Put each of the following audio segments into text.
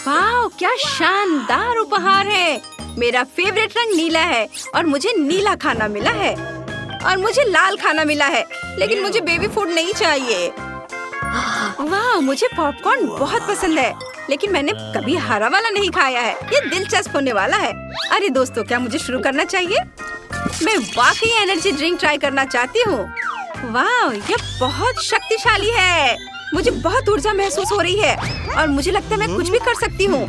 वाह, क्या शानदार उपहार है। मेरा फेवरेट रंग नीला है और मुझे नीला खाना मिला है और मुझे लाल खाना मिला है, लेकिन मुझे बेबी फूड नहीं चाहिए। वाह, मुझे पॉपकॉर्न बहुत पसंद है, लेकिन मैंने कभी हरा वाला नहीं खाया है। ये दिलचस्प होने वाला है। अरे दोस्तों, क्या मुझे शुरू करना चाहिए? मैं वाकई एनर्जी ड्रिंक ट्राई करना चाहती हूँ। वाह, ये बहुत शक्तिशाली है। मुझे बहुत ऊर्जा महसूस हो रही है और मुझे लगता है मैं कुछ भी कर सकती हूँ।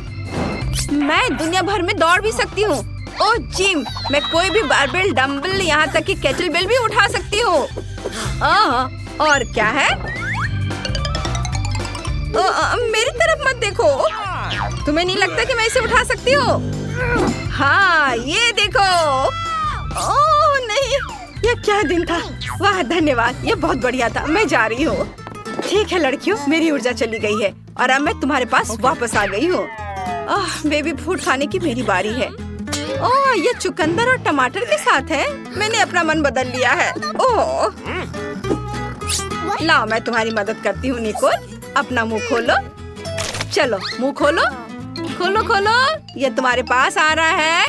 मैं दुनिया भर में दौड़ भी सकती हूँ। ओह जिम, मैं कोई भी बारबेल, डंबल, यहाँ तक कि केटल बेल भी उठा सकती हूँ। और क्या है? मेरी तरफ मत देखो। तुम्हें नहीं लगता कि मैं इसे उठा सकती हूँ? हाँ, ये देखो। ओह नहीं, ये क्या दिन था। वाह धन्यवाद, ये बहुत बढ़िया था। मैं जा रही हूँ। ठीक है लड़कियों, मेरी ऊर्जा चली गई है और अब मैं तुम्हारे पास वापस आ गई हूँ। बेबी फूड खाने की मेरी बारी है। ओह, ये चुकंदर और टमाटर के साथ है। मैंने अपना मन बदल लिया है। ओह, लाओ मैं तुम्हारी मदद करती हूँ निकोल। अपना मुंह खोलो। चलो मुंह खोलो, खोलो खोलो। ये तुम्हारे पास आ रहा है।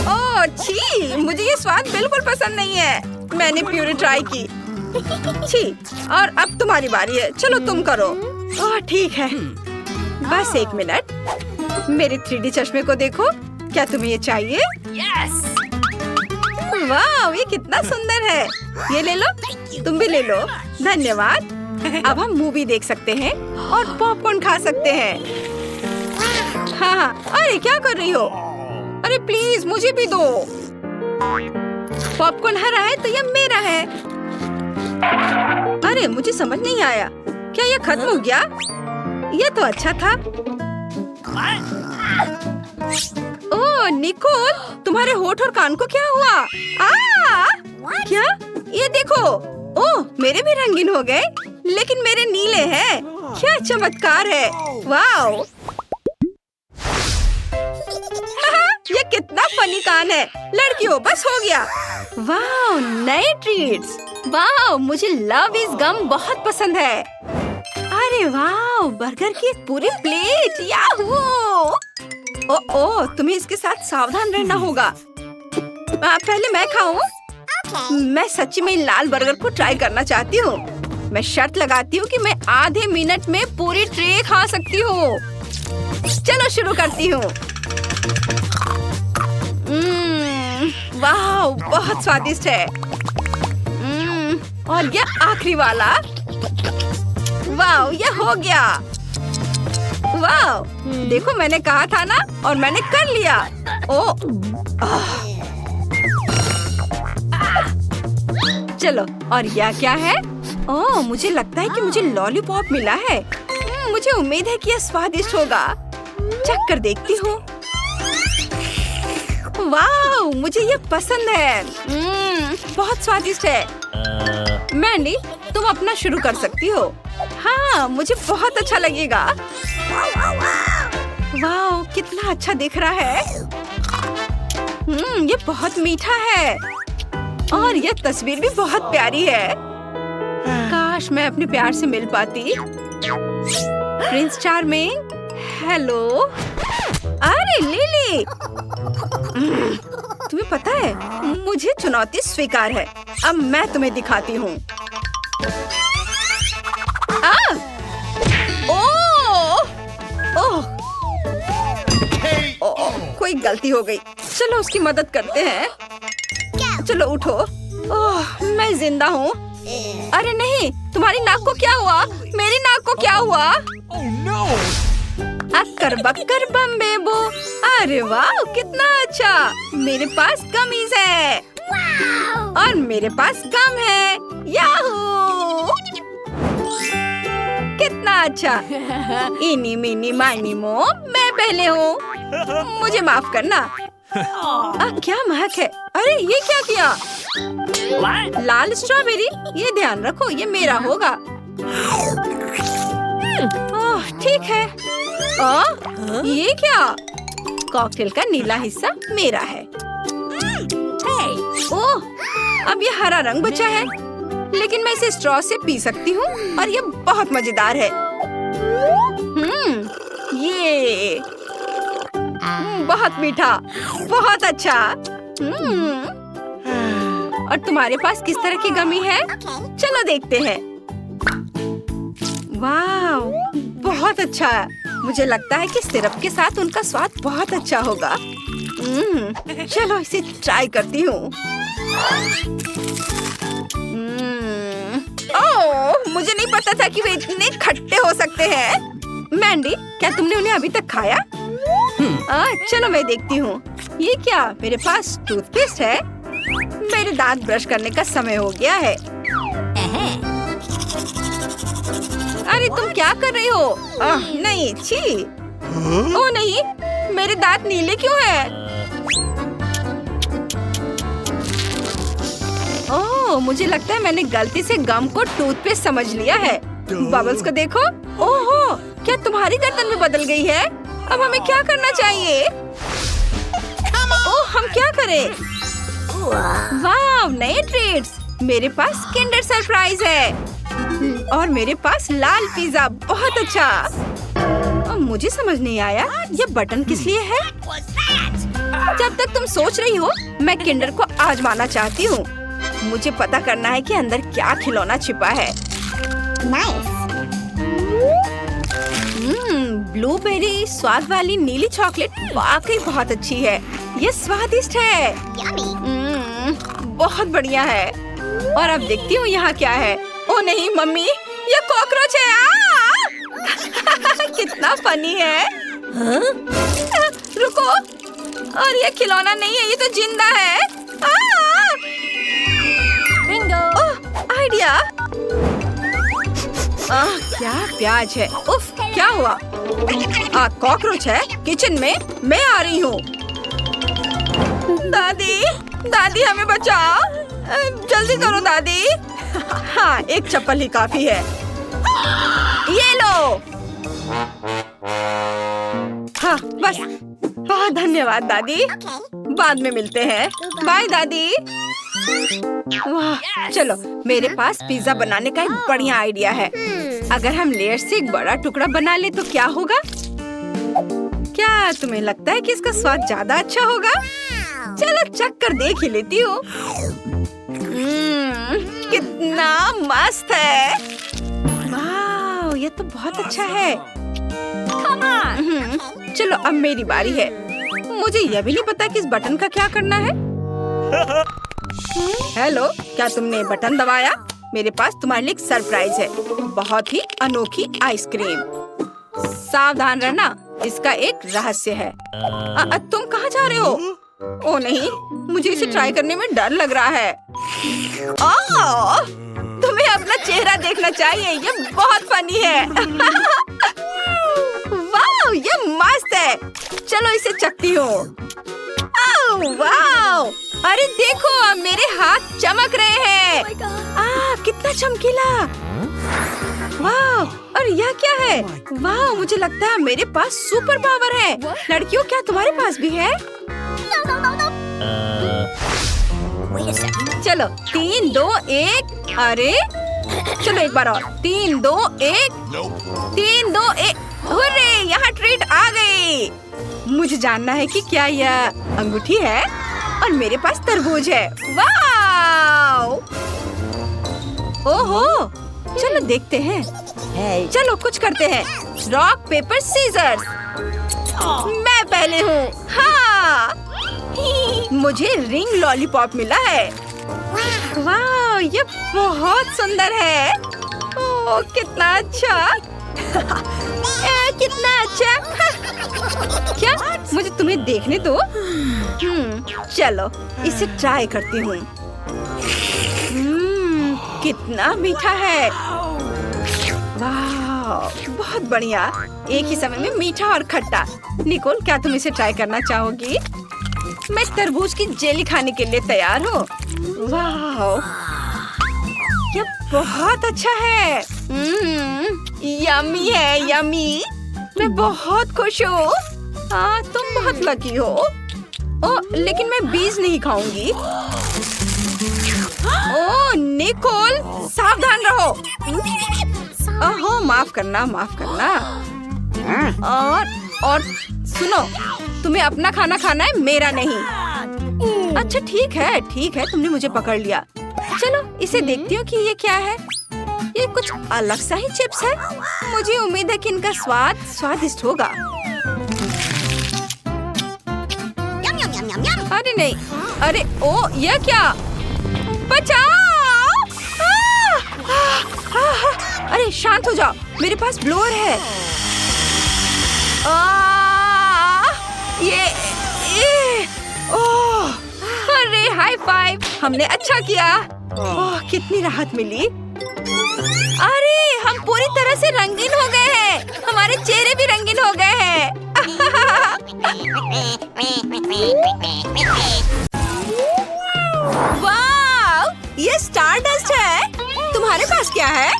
ओह छी, मुझे ये स्वाद बिल्कुल पसंद नहीं है। मैंने प्यूरी ट्राई की। छी, और अब तुम्हारी बारी है। चलो तुम करो। ओह ठीक है, बस एक मिनट। मेरे 3D चश्मे को देखो। क्या तुम्हें ये चाहिए? यस। वाह, ये कितना सुंदर है। ये ले लो, तुम भी ले लो। धन्यवाद। अब हम मूवी देख सकते हैं और पॉपकॉर्न खा सकते हैं। हाँ, अरे क्या कर रही हो? अरे प्लीज मुझे भी दो। पॉपकॉर्न हरा है तो ये मेरा है। अरे मुझे समझ नहीं आया, क्या ये खत्म हो गया? ये तो अच्छा था। ओह निकोल, तुम्हारे होठ और कान को क्या हुआ? क्या? ये देखो। ओह, मेरे भी रंगीन हो गए, लेकिन मेरे नीले हैं। क्या चमत्कार है। वाओ। ये कितना फनी कान है। लड़कियों बस हो गया। वाओ, नए ट्रीट्स। वाओ, मुझे लव इज गम बहुत पसंद है। अरे वाओ, बर्गर की एक पूरी प्लेट। याहू। ओह, तुम्हें इसके साथ सावधान रहना होगा। पहले मैं खाऊं? मैं सच्ची में लाल बर्गर को ट्राई करना चाहती हूँ। मैं शर्त लगाती हूँ कि मैं आधे मिनट में पूरी ट्रे खा सकती हूँ। चलो शुरू करती हूँ। वाह, बहुत स्वादिष्ट है। और ये आखिरी वाला। वाह, ये हो गया। वाह, देखो मैंने कहा था ना, और मैंने कर लिया। चलो, और यह क्या है? ओह, मुझे लगता है कि मुझे लॉलीपॉप मिला है। मुझे उम्मीद है कि यह स्वादिष्ट होगा। चख कर देखती हूँ। वाह, मुझे ये पसंद है। बहुत स्वादिष्ट है। मैंडी, तुम अपना शुरू कर सकती हो। हाँ, मुझे बहुत अच्छा लगेगा। वाह, कितना अच्छा दिख रहा है। ये बहुत मीठा है और ये तस्वीर भी बहुत प्यारी है। काश मैं अपने प्यार से मिल पाती। Prince charming, hello. अरे लिली, तुम्हें पता है मुझे चुनौती स्वीकार है। अब मैं तुम्हें दिखाती हूँ। कोई गलती हो गई। चलो उसकी मदद करते हैं। चलो उठो। ओह, मैं जिंदा हूँ। अरे नहीं, तुम्हारी नाक को क्या हुआ? मेरी नाक को क्या हुआ? अक्कर बक्कर बम बेबो। अरे वाह, कितना अच्छा। मेरे पास कमीज है और मेरे पास गम है। याहू, कितना अच्छा। इनी मिनी माइनी मो, मैं पहले हूँ। मुझे माफ करना। क्या महक है। अरे ये क्या किया? लाल स्ट्रॉबेरी, ये ध्यान रखो, ये मेरा होगा। ओह ठीक है। ये क्या? कॉकटेल का नीला हिस्सा मेरा है। ओह, अब ये हरा रंग बचा है, लेकिन मैं इसे स्ट्रॉ से पी सकती हूँ और ये बहुत मजेदार है। ये बहुत मीठा, बहुत अच्छा। और तुम्हारे पास किस तरह की गमी है? चलो देखते हैं। वाव, बहुत अच्छा। मुझे लगता है कि सिरप के साथ उनका स्वाद बहुत अच्छा होगा। चलो इसे ट्राई करती हूँ। ओह, मुझे नहीं पता था कि वे इतने खट्टे हो सकते हैं। मैंडी, क्या तुमने उन्हें अभी तक खाया? चलो मैं देखती हूँ। ये क्या? मेरे पास टूथपेस्ट है। मेरे दांत ब्रश करने का समय हो गया है। अरे तुम क्या कर रही हो? नहीं, छी। ओह नहीं, मेरे दांत नीले क्यों हैं? ओह, मुझे लगता है मैंने गलती से गम को टूथपेस्ट समझ लिया है। बबल्स को देखो। ओहो, क्या तुम्हारी गर्दन भी बदल गई है? अब हमें क्या करना चाहिए? ओह, हम क्या करें? वाव, नए ट्रीट्स। मेरे पास किंडर सरप्राइज है और मेरे पास लाल पिज्जा। बहुत अच्छा। अब मुझे समझ नहीं आया ये बटन किस लिए है। जब तक तुम सोच रही हो, मैं किंडर को आजमाना चाहती हूँ। मुझे पता करना है कि अंदर क्या खिलौना छिपा है। ब्लूबेरी स्वाद वाली नीली चॉकलेट वाकई बहुत अच्छी है। ये स्वादिष्ट है। बहुत बढ़िया है। और अब देखती हूँ यहाँ क्या है। ओ नहीं मम्मी, ये कॉकरोच है। कितना फनी है। रुको, और ये खिलौना नहीं है, ये तो जिंदा है। Bingo, idea. क्या प्याज है। उफ, क्या हुआ? कॉकरोच है किचन में। मैं आ रही हूँ। दादी, दादी हमें बचाओ। जल्दी करो दादी। हाँ, एक चप्पल ही काफी है। ये लो। हाँ, बस। बहुत धन्यवाद दादी। बाद में मिलते हैं। बाय दादी। वाह, चलो मेरे पास पिज्जा बनाने का एक बढ़िया आइडिया है। अगर हम लेयर से एक बड़ा टुकड़ा बना ले तो क्या होगा? क्या तुम्हें लगता है कि इसका स्वाद ज्यादा अच्छा होगा? चलो चख कर देख ही लेती हूँ। कितना मस्त है। वाह, ये तो बहुत अच्छा है। चलो अब मेरी बारी है। मुझे यह भी नहीं पता कि इस बटन का क्या करना है। हेलो, क्या तुमने बटन दबाया? मेरे पास तुम्हारे लिए एक सरप्राइज है। बहुत ही अनोखी आइसक्रीम। सावधान रहना, इसका एक रहस्य है। तुम कहाँ जा रहे हो? ओ नहीं, मुझे इसे ट्राई करने में डर लग रहा है। तुम्हें अपना चेहरा देखना चाहिए, ये बहुत फनी है। वाह, ये मस्त है। चलो इसे चखती हूँ। वाह, अरे देखो मेरे हाथ चमक रहे हैं। कितना चमकीला। वाह, और यह क्या है? वाह, मुझे लगता है मेरे पास सुपर पावर है। लड़कियों, क्या तुम्हारे पास भी है? चलो 3, 2, 1। अरे चलो एक बार और। 3, 2, 1। 3, 2, 1। हुर्रे, यहाँ ट्रीट आ गई। मुझे जानना है कि क्या यह अंगूठी है और मेरे पास तरबूज है। वाह! ओहो, चलो देखते हैं। चलो कुछ करते हैं। Rock paper scissors. मैं पहले हूँ। हाँ, मुझे रिंग लॉलीपॉप मिला है। वाह, ये बहुत सुंदर है। ओह, कितना अच्छा। कितना अच्छा। क्या? मुझे तुम्हें देखने दो। चलो इसे ट्राई करती हूँ। कितना मीठा है। वाह, बहुत बढ़िया। एक ही समय में मीठा और खट्टा। निकोल, क्या तुम इसे ट्राई करना चाहोगी? मैं तरबूज की जेली खाने के लिए तैयार हूँ। वाह, ये बहुत अच्छा है। यम्मी है, यम्मी। मैं बहुत खुश हूँ। हाँ, तुम बहुत लकी हो। ओह, लेकिन मैं बीज नहीं खाऊंगी। ओह निकोल, सावधान रहो। ओहो, माफ करना, माफ करना। और सुनो, तुम्हें अपना खाना खाना है, मेरा नहीं। अच्छा ठीक है, तुमने मुझे पकड़ लिया। चलो इसे देखती हूँ कि ये क्या है। ये कुछ अलग सा ही चिप्स है। मुझे उम्मीद है कि इनका स्वाद स्वादिष्ट होगा। अरे नहीं, अरे ओ, ये क्या? बचाओ! अरे शांत हो जाओ, मेरे पास ब्लोअर है। ओह, अरे हाई फाइव, हमने अच्छा किया। ओह, कितनी राहत मिली। अरे हम पूरी तरह से रंगीन हो गए हैं, हमारे चेहरे भी रंगीन हो गए हैं। वाव, ये स्टारडस्ट है। तुम्हारे पास क्या है?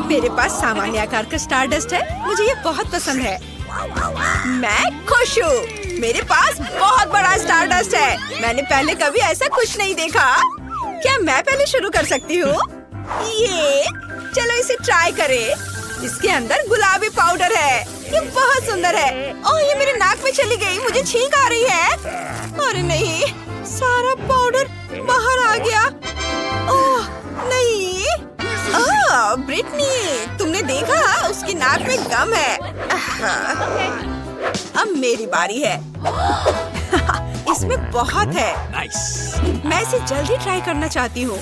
मेरे पास सामान्य आकार का स्टारडस्ट है, मुझे ये बहुत पसंद है। मैं खुश हूँ, मेरे पास बहुत बड़ा स्टारडस्ट है। मैंने पहले कभी ऐसा कुछ नहीं देखा। क्या मैं पहले शुरू कर सकती हूँ? ये चलो इसे ट्राई करें। इसके अंदर गुलाबी पाउडर है, ये बहुत सुंदर है। ओह, ये मेरे नाक में चली गई, मुझे छींक आ रही है। अरे नहीं, सारा पाउडर बाहर आ गया। ओह नहीं। ओह ब्रिटनी, तुमने देखा उसकी नाक में गम है। अब मेरी बारी है। इसमें बहुत है। मैं इसे जल्दी ट्राई करना चाहती हूँ।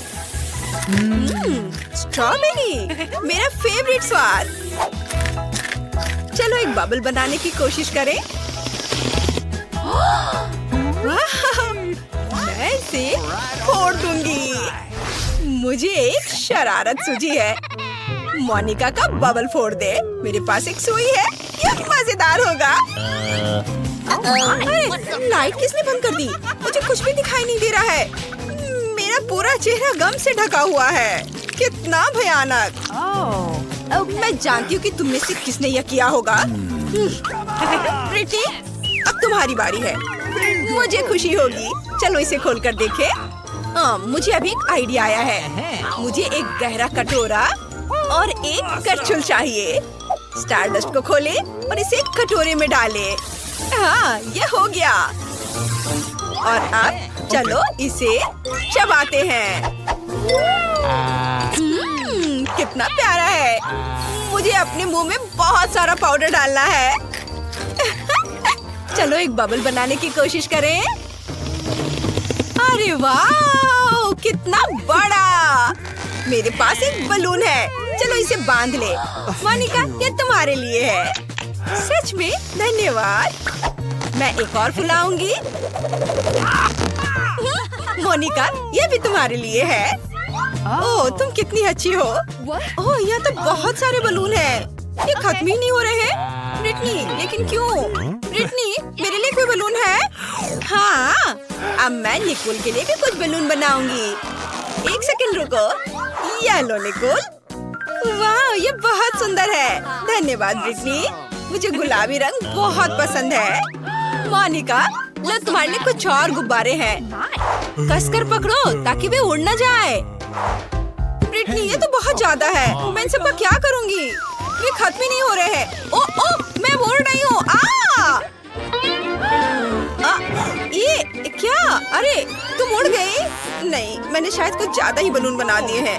स्ट्रॉबेरी, मेरा फेवरेट स्वाद। चलो एक बबल बनाने की कोशिश करें। मैं इसे फोड़ दूंगी। मुझे एक शरारत सूझी है। मोनिका का बबल फोड़ दे। मेरे पास एक सुई है, ये मजेदार होगा। अरे लाइट किसने बंद कर दी? मुझे कुछ भी दिखाई नहीं दे रहा है। मेरा पूरा चेहरा गम से ढका हुआ है। कितना भयानक। मैं जानती हूँ कि तुम में से किसने यह किया होगा। प्रीति, अब तुम्हारी बारी है। मुझे खुशी होगी। चलो इसे खोलकर देखें। मुझे अभी एक आइडिया आया है। मुझे एक गहरा कटोरा और एक करछुल चाहिए। स्टारडस्ट को खोले और इसे एक कटोरे में डाले। हाँ, ये हो गया। और अब चलो इसे चबाते हैं। कितना प्यारा है। मुझे अपने मुंह में बहुत सारा पाउडर डालना है। चलो एक बबल बनाने की कोशिश करें। अरे वाह, कितना बड़ा। मेरे पास एक बलून है, चलो इसे बांध ले। मोनिका, ये तुम्हारे लिए है। सच में धन्यवाद। मैं एक और फुलाऊंगी। मोनिका, ये भी तुम्हारे लिए है। ओह, तुम कितनी अच्छी हो। ओह, यहाँ तो बहुत सारे बलून हैं। ये खत्म ही नहीं हो रहे हैं। ब्रिटनी, लेकिन क्यों? ब्रिटनी, मेरे लिए कोई बलून है? हाँ, अब मैं निकोल के लिए भी कुछ बलून बनाऊंगी। एक सेकंड रुको। ये लो निकोल। वाह, ये बहुत सुंदर है। धन्यवाद ब्रिटनी, मुझे गुलाबी रंग बहुत पसंद है। मोनिका, लो तुम्हारे लिए कुछ और गुब्बारे हैं। कसकर पकड़ो ताकि वे उड़ न जाए। ब्रिटनी, ये तो बहुत ज्यादा है। मैं इन सबका क्या करूंगी? ये खत्म ही नहीं हो रहे हैं। ओ, मैं उड़ रही हूँ। ये क्या? अरे तुम उड़ गई? नहीं, मैंने शायद कुछ ज्यादा ही बलून बना दिए हैं।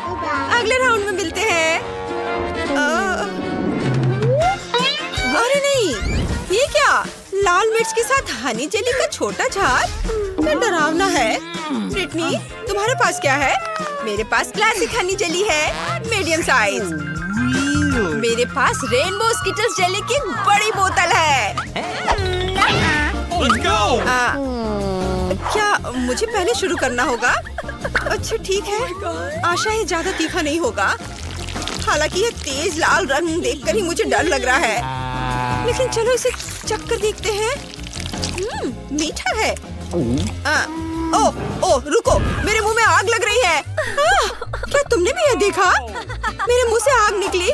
अगले राउंड में मिलते हैं। अरे नहीं, ये क्या? लाल मिर्च के साथ हनी जेली का छोटा जार? ये डरावना है। ब्रिटनी, तुम्हारे पास क्या है? मेरे पास क्लासिक हनी जेली है, मीडियम साइज। मेरे पास रेनबो स्किटल्स जेली की बड़ी बोतल है। क्या मुझे पहले शुरू करना होगा? अच्छा ठीक है, आशा है ज्यादा तीखा नहीं होगा। हालांकि ये तेज लाल रंग देखकर ही मुझे डर लग रहा है। लेकिन चलो इसे चखकर देखते हैं। मीठा है। ओह रुको, मेरे मुंह में आग लग रही है। क्या तुमने भी यह देखा? मेरे मुंह से आग निकली।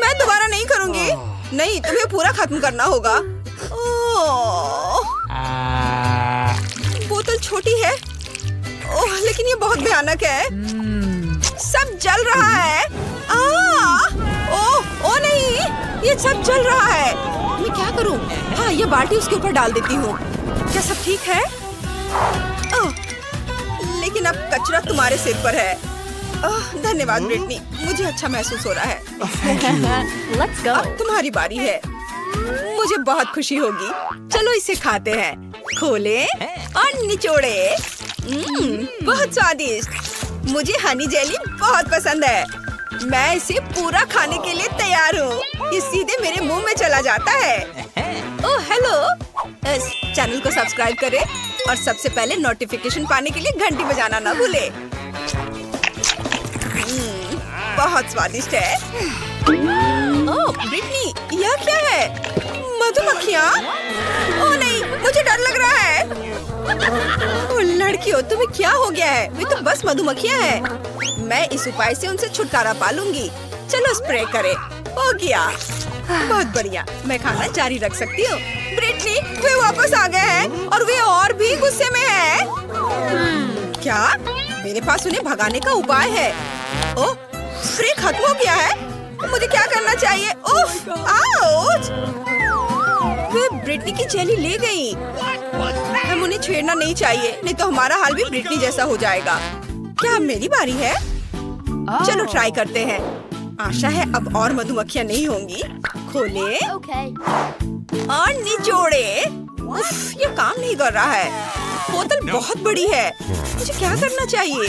मैं दोबारा नहीं करूंगी। नहीं, तुम्हें पूरा खत्म करना होगा। बोतल छोटी है। ओह, लेकिन ये बहुत भयानक है। सब जल रहा है। ये सब जल रहा है। मैं क्या करूं? हाँ, ये बाल्टी उसके ऊपर डाल देती हूँ। क्या सब ठीक है? ओह, लेकिन अब कचरा तुम्हारे सिर पर है। धन्यवाद ब्रिटनी, मुझे अच्छा महसूस हो रहा है। Let's go. अब तुम्हारी बारी है। मुझे बहुत खुशी होगी। चलो इसे खाते हैं। खोले और निचोड़े। बहुत स्वादिष्ट। मुझे हनी जेली बहुत पसंद है। मैं इसे पूरा खाने के लिए तैयार हूँ। ये सीधे मेरे मुंह में चला जाता है। ओह हेलो, इस चैनल को सब्सक्राइब करें और सबसे पहले नोटिफिकेशन पाने के लिए घंटी बजाना ना भूले। बहुत स्वादिष्ट है। ओह ब्रिटनी, यह क्या है? मधुमक्खियाँ? ओह नहीं, मुझे डर लग रहा है। ओह लड़कियों, तुम्हें क्या हो गया है? वे तो बस मधुमक्खियाँ हैं। मैं इस उपाय से उनसे छुटकारा पा लूंगी। चलो स्प्रे करें। हो गया। बहुत बढ़िया, मैं खाना जारी रख सकती हूँ। ब्रिटनी, वे वापस आ गए हैं और वे और भी गुस्से में है। क्या? मेरे पास उन्हें भगाने का उपाय है। ओह, स्प्रे खत्म हो गया है। मुझे क्या करना चाहिए? ओह, आउच! वे ब्रिटनी की जेली ले गई। हम उन्हें छेड़ना नहीं चाहिए, नहीं तो हमारा हाल भी ब्रिटनी जैसा हो जाएगा। क्या अब मेरी बारी है? चलो ट्राई करते हैं। आशा है अब और मधुमक्खियाँ नहीं होंगी। खोले Okay. और निचोड़े। उफ, ये काम नहीं कर रहा है। बोतल बहुत बड़ी है। मुझे क्या करना चाहिए?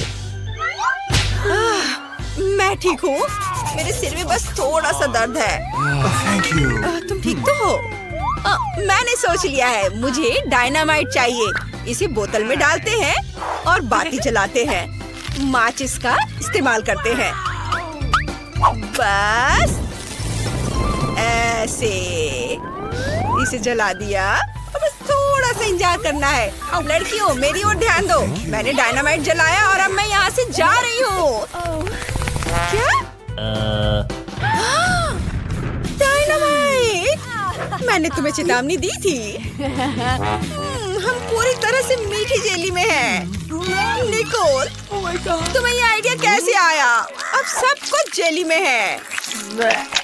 मैं ठीक हूँ। मेरे सिर में बस थोड़ा सा दर्द है। Thank you. तुम ठीक तो हो? मैंने सोच लिया है, मुझे डायनामाइट चाहिए। इसे बोतल में डालते हैं और बाती जलाते हैं। माचिस का इस्तेमाल करते हैं। बस ऐसे इसे जला दिया। अब बस थोड़ा सा इंतजार करना है। अब लड़कियों, मेरी ओर ध्यान दो। मैंने डायनामाइट जलाया और अब मैं यहाँ से जा रही हूँ। क्या? डायनामाइट! मैंने तुम्हें चेतावनी दी थी। हम पूरी तरह से मीठी जेली में हैं। निकोल, तुम्हें ये आइडिया कैसे आया? अब सब कुछ जेली में है।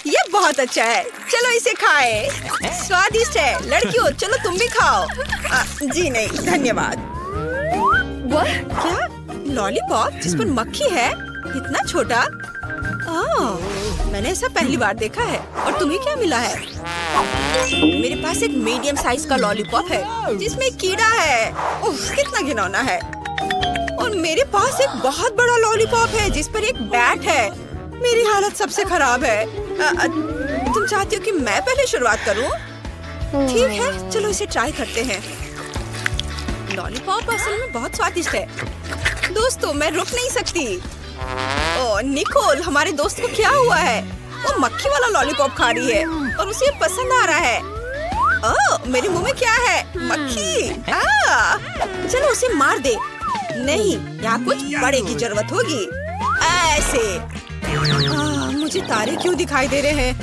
ये बहुत अच्छा है। चलो इसे खाएं। स्वादिष्ट है। लड़कियों, चलो तुम भी खाओ। जी नहीं, धन्यवाद। क्या? लॉलीपॉप जिस पर मक्खी है? इतना छोटा? मैंने ऐसा पहली बार देखा है। और तुम्हें क्या मिला है? मेरे पास एक मीडियम साइज का लॉलीपॉप है जिसमें कीड़ा है। उफ, कितना घिनौना है। और मेरे पास एक बहुत बड़ा लॉलीपॉप है जिस पर एक बैट है। मेरी हालत सबसे खराब है। तुम चाहती हो कि मैं पहले शुरुआत करूं? ठीक है, चलो इसे ट्राई करते हैं। लॉलीपॉप असल में बहुत स्वादिष्ट है। दोस्तों, मैं रुक नहीं सकती। ओह निकोल, हमारे दोस्त को क्या हुआ है? वो मक्खी वाला लॉलीपॉप खा रही है और उसे पसंद आ रहा है। ओह, मेरे मुंह में क्या है? मक्खी। चलो उसे मार दे। नहीं, यहाँ कुछ बड़े की जरूरत होगी। ऐसे। मुझे तारे क्यों दिखाई दे रहे हैं?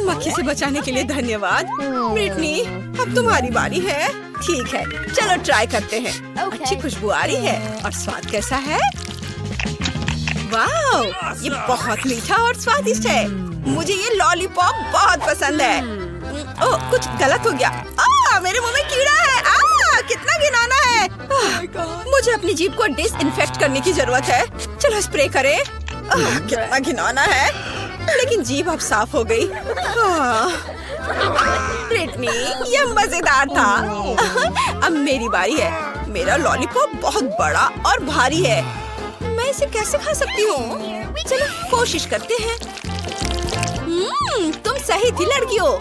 मक्खी से बचाने के लिए धन्यवाद। ब्रिटनी, अब तुम्हारी बारी है। ठीक है, चलो ट्राई करते हैं। अच्छी खुशबू आ रही है। और स्वाद कैसा है? वाह, ये बहुत मीठा और स्वादिष्ट है। मुझे ये लॉलीपॉप बहुत पसंद है। ओह, कुछ गलत हो गया। मेरे मुंह में कीड़ा है। कितना घिनौना है। मुझे अपनी जीभ को डिसइंफेक्ट करने की जरूरत है। चलो स्प्रे करें। कितना घिनौना है, लेकिन जीभ अब साफ हो गई। ब्रिटनी, ये मजेदार था। अब मेरी बारी है। मेरा लॉलीपॉप बहुत बड़ा और भारी है। मैं इसे कैसे खा सकती हूँ? चलो कोशिश करते हैं। तुम सही थी लड़कियों।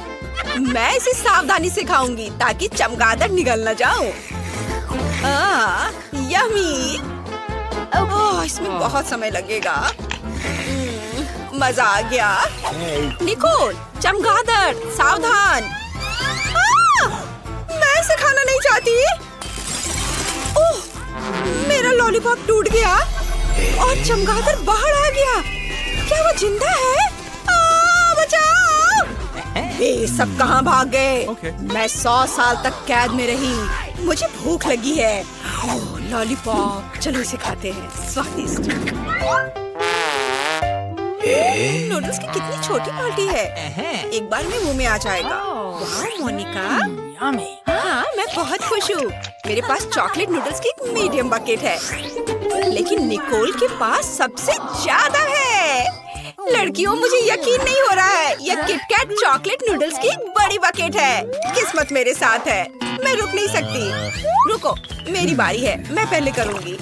मैं इसे सावधानी से खाऊंगी ताकि चमगादड़ निगल न जाऊं। यम्मी। इसमें बहुत समय लगेगा। मजा आ गया। निकोल, चमगादड़, सावधान। मैं इसे खाना नहीं चाहती। ओह, मेरा लॉलीपॉप टूट गया और चमगादड़ बाहर आ गया। क्या वो जिंदा है? बचाओ! ये सब कहाँ भाग गए? मैं 100 साल तक कैद में रही। मुझे भूख लगी है। लॉलीपॉप, चलो इसे खाते हैं। स्वादिष्ट। नूडल्स की कितनी छोटी बाल्टी है, एक बार में मुंह में आ जाएगा। वाह मोनिका, हाँ मैं बहुत खुश हूँ। मेरे पास चॉकलेट नूडल्स की एक मीडियम बकेट है, लेकिन निकोल के पास सबसे ज्यादा है। लड़कियों, मुझे यकीन नहीं हो रहा है, यह किटकैट चॉकलेट नूडल्स की एक बड़ी बकेट है। किस्मत मेरे साथ है, मैं रुक नहीं सकती। रुको, मेरी बारी है, मैं पहले करूँगी।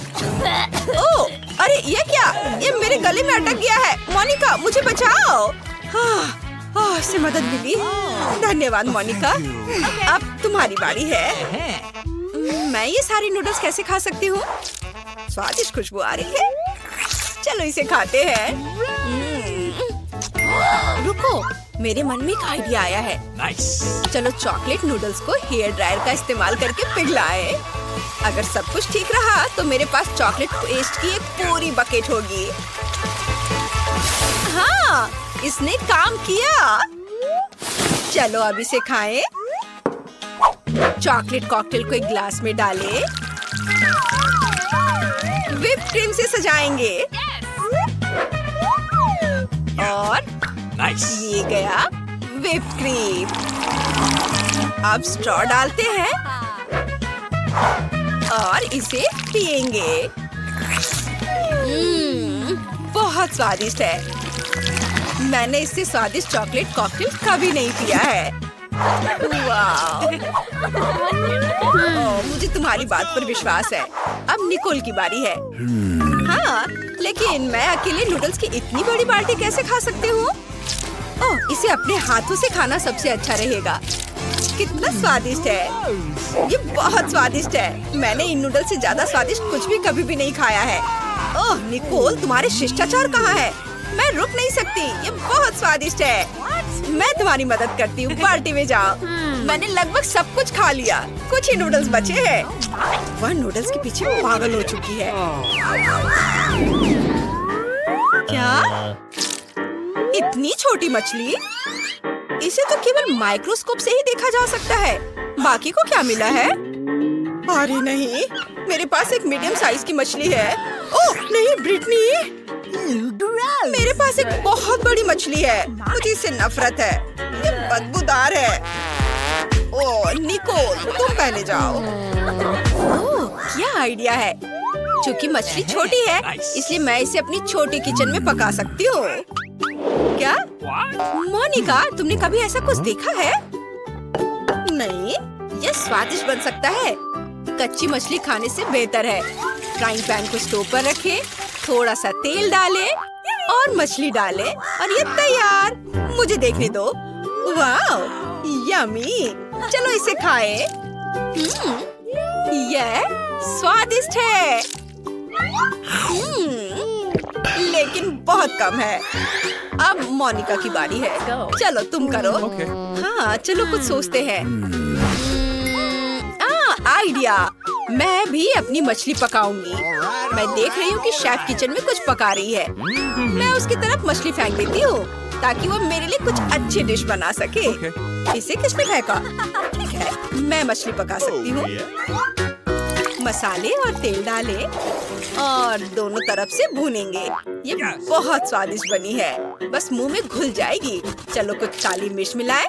ओह, अरे ये क्या? ये मेरे गले में अटक गया है। मोनिका, मुझे बचाओ। इससे मदद मिली, धन्यवाद मोनिका। अब तुम्हारी बारी है। मैं ये सारे नूडल्स कैसे खा सकती हूँ? स्वादिष्ट खुशबू आ रही है, चलो इसे खाते हैं। रुको, मेरे मन में एक आइडिया आया है। चलो चॉकलेट नूडल्स को हेयर ड्रायर का इस्तेमाल करके पिघलाएं। अगर सब कुछ ठीक रहा तो मेरे पास चॉकलेट पेस्ट की एक पूरी बकेट होगी। हाँ, इसने काम किया। चलो अब इसे खाएं। चॉकलेट कॉकटेल को एक ग्लास में डालें, व्हिप क्रीम से सजाएंगे और ये गया व्हिप क्रीम। अब स्ट्रॉ डालते हैं और इसे पिएंगे। बहुत स्वादिष्ट है। मैंने इससे स्वादिष्ट चॉकलेट कॉकटेल कभी नहीं पिया है। वाह! मुझे तुम्हारी बात पर विश्वास है। अब निकोल की बारी है। हाँ, लेकिन मैं अकेले नूडल्स की इतनी बड़ी बाल्टी कैसे खा सकती हूँ? ओह, इसे अपने हाथों से खाना सबसे अच्छा रहेगा। कितना स्वादिष्ट है! ये बहुत स्वादिष्ट है। मैंने इन नूडल्स से ज्यादा स्वादिष्ट कुछ भी कभी भी नहीं खाया है। ओह निकोल, तुम्हारे शिष्टाचार कहाँ है? मैं रुक नहीं सकती, ये बहुत स्वादिष्ट है। मैं तुम्हारी मदद करती हूँ, बाल्टी में जाओ। मैंने लगभग सब कुछ खा लिया, कुछ ही नूडल्स बचे हैं। वह नूडल्स के पीछे पागल हो चुकी है। क्या? इतनी छोटी मछली? इसे तो केवल माइक्रोस्कोप से ही देखा जा सकता है। बाकी को क्या मिला है? अरे नहीं, मेरे पास एक मीडियम साइज की मछली है। ओह नहीं ब्रिटनी, मेरे पास एक बहुत बड़ी मछली है। मुझे इससे नफरत है, ये बदबूदार है। ओह निकोल, तुम पहले जाओ। ओह क्या आइडिया है। चूंकि मछली छोटी है, इसलिए मैं इसे अपनी छोटी किचन में पका सकती हूँ। क्या? मोनिका, तुमने कभी ऐसा कुछ देखा है? नहीं, यह स्वादिष्ट बन सकता है। कच्ची मछली खाने से बेहतर है। फ्राइंग पैन को स्टोव पर रखें, थोड़ा सा तेल डालें और मछली डालें और ये तैयार। मुझे देखने दो। वाह, यम्मी। चलो इसे खाएं। यह स्वादिष्ट है, लेकिन बहुत कम है। अब मोनिका की बारी है। चलो तुम करो। हाँ, चलो कुछ सोचते हैं। आइडिया, मैं भी अपनी मछली पकाऊंगी। मैं देख रही हूँ कि शेफ किचन में कुछ पका रही है। मैं उसकी तरफ मछली फेंक देती हूँ ताकि वो मेरे लिए कुछ अच्छी डिश बना सके। इसे किसने फेंका? ठीक है, मैं मछली पका सकती हूँ। मसाले और तेल डालें और दोनों तरफ से भूनेंगे। ये बहुत स्वादिष्ट बनी है, बस मुंह में घुल जाएगी। चलो कुछ काली मिर्च मिलाएं,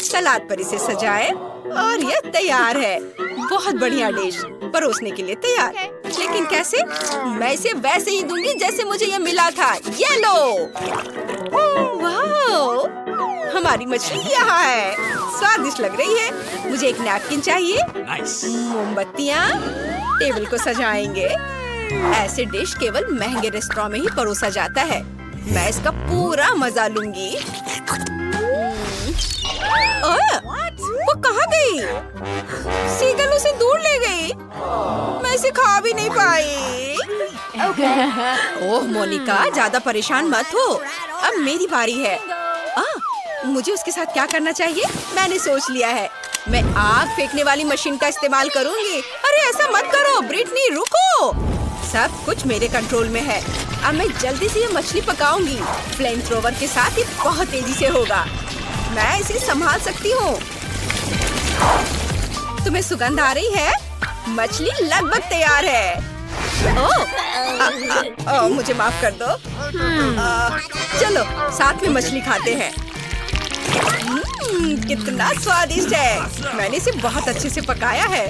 सलाद पर इसे सजाएं और यह तैयार है। बहुत बढ़िया डिश, परोसने के लिए तैयार। लेकिन कैसे? मैं इसे वैसे ही दूंगी जैसे मुझे यह मिला था। ये लो। वाह, हमारी मछली यहाँ है। स्वादिष्ट लग रही है। मुझे एक नैपकिन चाहिए। मोमबत्तियाँ, टेबल को सजाएंगे। ऐसे डिश केवल महंगे रेस्टोरेंट में ही परोसा जाता है। मैं इसका पूरा मजा लूंगी। वो कहाँ गई? सीगल उसे दूर ले गई। मैं इसे खा भी नहीं पाई। ओह मोनिका, ज्यादा परेशान मत हो। अब मेरी बारी है। मुझे उसके साथ क्या करना चाहिए? मैंने सोच लिया है। मैं आग फेंकने वाली मशीन का इस्तेमाल करूंगी। अरे ऐसा मत करो ब्रिटनी, रुको। सब कुछ मेरे कंट्रोल में है। अब मैं जल्दी से ये मछली पकाऊंगी। फ्लेम थ्रोवर के साथ ये बहुत तेजी से होगा। मैं इसे संभाल सकती हूँ। तुम्हें सुगंध आ रही है? मछली लगभग तैयार है। मुझे माफ कर दो। चलो साथ में मछली खाते हैं। कितना स्वादिष्ट है। मैंने इसे बहुत अच्छे से पकाया है।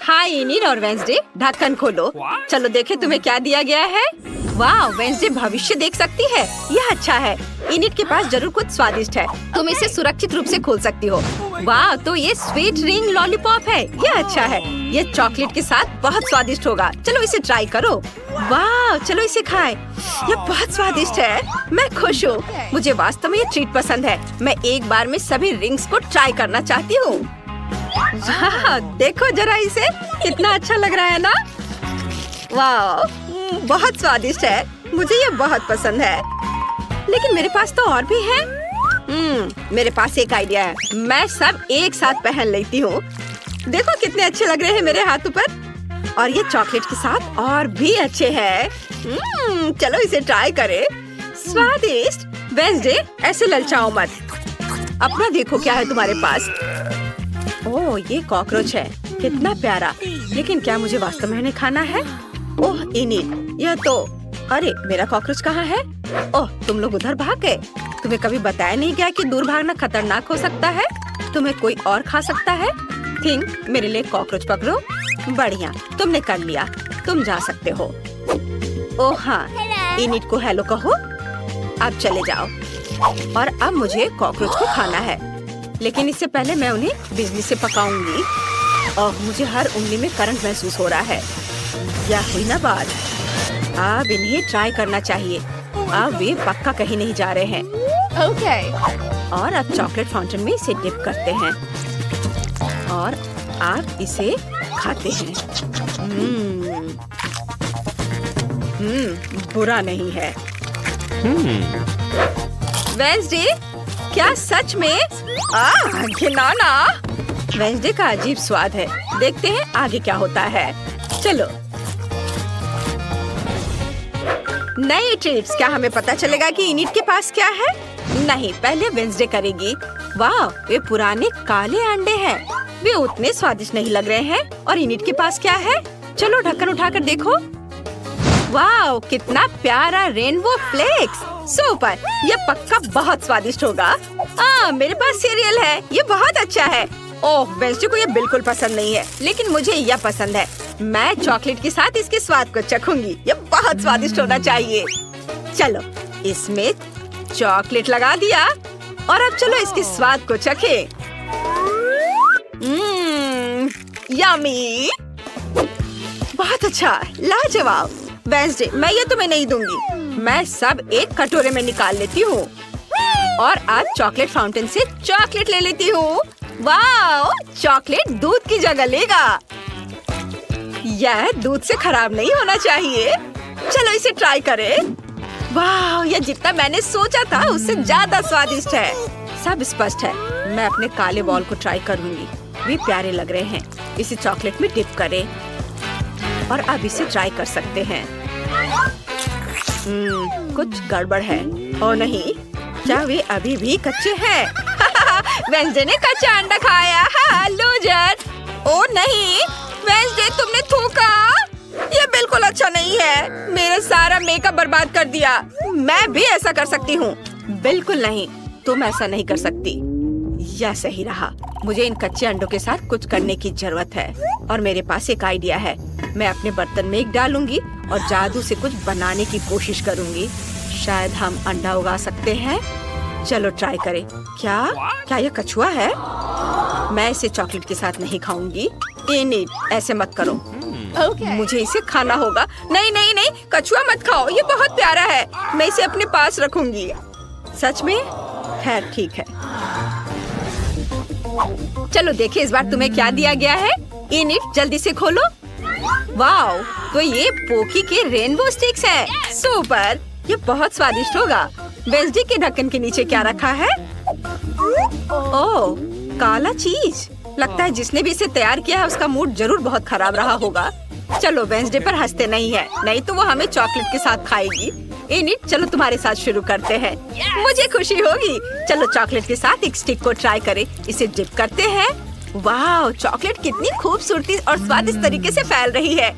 हाय इनिट और वेंसडे, ढक्कन खोलो। चलो देखे तुम्हें क्या दिया गया है। वाह, वेंसडे भविष्य देख सकती है। यह अच्छा है। इनिट के पास जरूर कुछ स्वादिष्ट है। तुम इसे सुरक्षित रूप से खोल सकती हो। वाह, तो ये स्वीट रिंग लॉलीपॉप है। यह अच्छा है। यह चॉकलेट के साथ बहुत स्वादिष्ट होगा। चलो इसे ट्राई करो। वाह, चलो इसे खाएं। यह बहुत स्वादिष्ट है। मैं खुश हूँ। मुझे वास्तव में ये ट्रीट पसंद है। मैं एक बार में सभी रिंग्स को ट्राई करना चाहती हूँ। देखो जरा इसे, कितना अच्छा लग रहा है ना। वाह, बहुत स्वादिष्ट है। मुझे ये बहुत पसंद है। लेकिन मेरे पास तो और भी है। मेरे पास एक आइडिया है। मैं सब एक साथ पहन लेती हूँ। देखो कितने अच्छे लग रहे हैं मेरे हाथों पर। और ये चॉकलेट के साथ और भी अच्छे हैं। चलो इसे ट्राई करें। स्वादिष्ट। वेंसडे, ऐसे ललचाओ मत। अपना देखो क्या है तुम्हारे पास। ओह, ये कॉकरोच है। कितना प्यारा। लेकिन क्या मुझे वास्तव में इन्हें खाना है? ओह इनिट, यह तो। अरे मेरा कॉकरोच कहाँ है? ओह, तुम लोग उधर भाग गए। तुम्हें कभी बताया नहीं गया कि दूर भागना खतरनाक हो सकता है। तुम्हें कोई और खा सकता है। थिंक, मेरे लिए कॉकरोच पकड़ो। बढ़िया, तुमने कर लिया। तुम जा सकते हो। ओह हाँ, इनिट को हेलो कहो। अब चले जाओ। और अब मुझे कॉकरोच को खाना है। लेकिन इससे पहले मैं उन्हें बिजली से पकाऊंगी। और मुझे हर उंगली में करंट महसूस हो रहा है। क्या हुई ना बात। अब इन्हें ट्राई करना चाहिए। अब वे पक्का कहीं नहीं जा रहे हैं। और अब चॉकलेट फाउंटेन में इसे डिप करते हैं। और आप इसे खाते हैं। बुरा नहीं है। वेंसडे, क्या सच में? घिनौना। वेंसडे का अजीब स्वाद है। देखते हैं आगे क्या होता है। चलो नई ट्रीट्स। क्या हमें पता चलेगा कि इनिट के पास क्या है? नहीं, पहले वेंसडे करेगी। वाह, वे पुराने काले अंडे हैं। वे उतने स्वादिष्ट नहीं लग रहे हैं। और इनिट के पास क्या है? चलो ढक्कन उठाकर देखो। वाह, कितना प्यारा रेनबो फ्लेक्स। सुपर, यह पक्का बहुत स्वादिष्ट होगा। मेरे पास सीरियल है। ये बहुत अच्छा है। ओह, वेंसडे को ये बिल्कुल पसंद नहीं है। लेकिन मुझे यह पसंद है। मैं चॉकलेट के साथ इसके स्वाद को चखूंगी। ये बहुत स्वादिष्ट होना चाहिए। चलो इसमें चॉकलेट लगा दिया। और अब चलो इसके स्वाद को चखें। यम्मी। बहुत अच्छा, लाजवाब। वेंसडे, मैं ये तुम्हें नहीं दूंगी। मैं सब एक कटोरे में निकाल लेती हूँ। और अब चॉकलेट फाउंटेन से चॉकलेट ले लेती हूँ। वाह, चॉकलेट दूध की जगह लेगा। यह दूध से खराब नहीं होना चाहिए। चलो इसे ट्राई करें। वाह, यह जितना मैंने सोचा था उससे ज्यादा स्वादिष्ट है। सब स्पष्ट है। मैं अपने काले बॉल को ट्राई करूंगी। वे प्यारे लग रहे हैं। इसे चॉकलेट में डिप करें। और अब इसे ट्राई कर सकते हैं। कुछ गड़बड़ है। ओ नहीं, क्या वे अभी भी कच्चे हैं? वेंसडे ने कच्चा अंडा खाया। लूजर। ओ नहीं, वेंसडे तुमने थूका। ये बिल्कुल अच्छा नहीं है। मेरा सारा मेकअप बर्बाद कर दिया। मैं भी ऐसा कर सकती हूँ। बिल्कुल नहीं, तुम ऐसा नहीं कर सकती। यह सही रहा। मुझे इन कच्चे अंडों के साथ कुछ करने की जरूरत है। और मेरे पास एक आइडिया है। मैं अपने बर्तन में एक डालूंगी और जादू से कुछ बनाने की कोशिश करूंगी। शायद हम अंडा उगा सकते हैं। चलो ट्राई करें। क्या यह कछुआ है? मैं इसे चॉकलेट के साथ नहीं खाऊंगी। इनिट, ऐसे मत करो। मुझे इसे खाना होगा। नहीं नहीं नहीं, कछुआ मत खाओ। ये बहुत प्यारा है। मैं इसे अपने पास रखूंगी। सच में? खैर ठीक है। चलो देखिए इस बार तुम्हें क्या दिया गया है। इनिट, जल्दी से खोलो। वाओ, तो ये पोकी के रेनबो स्टिक्स हैं। सुपर, ये बहुत स्वादिष्ट होगा। वेंसडे के ढक्कन के नीचे क्या रखा है? ओह, काला चीज। लगता है जिसने भी इसे तैयार किया है उसका मूड जरूर बहुत खराब रहा होगा। चलो वेंसडे पर हंसते नहीं है, नहीं तो वो हमें चॉकलेट के साथ खाएगी। इनिट, चलो तुम्हारे साथ शुरू करते हैं। मुझे खुशी होगी। चलो चॉकलेट के साथ एक स्टिक को ट्राई करें। इसे डिप करते हैं। वाह, चॉकलेट कितनी खूबसूरती और स्वादिष्ट तरीके से फैल रही है।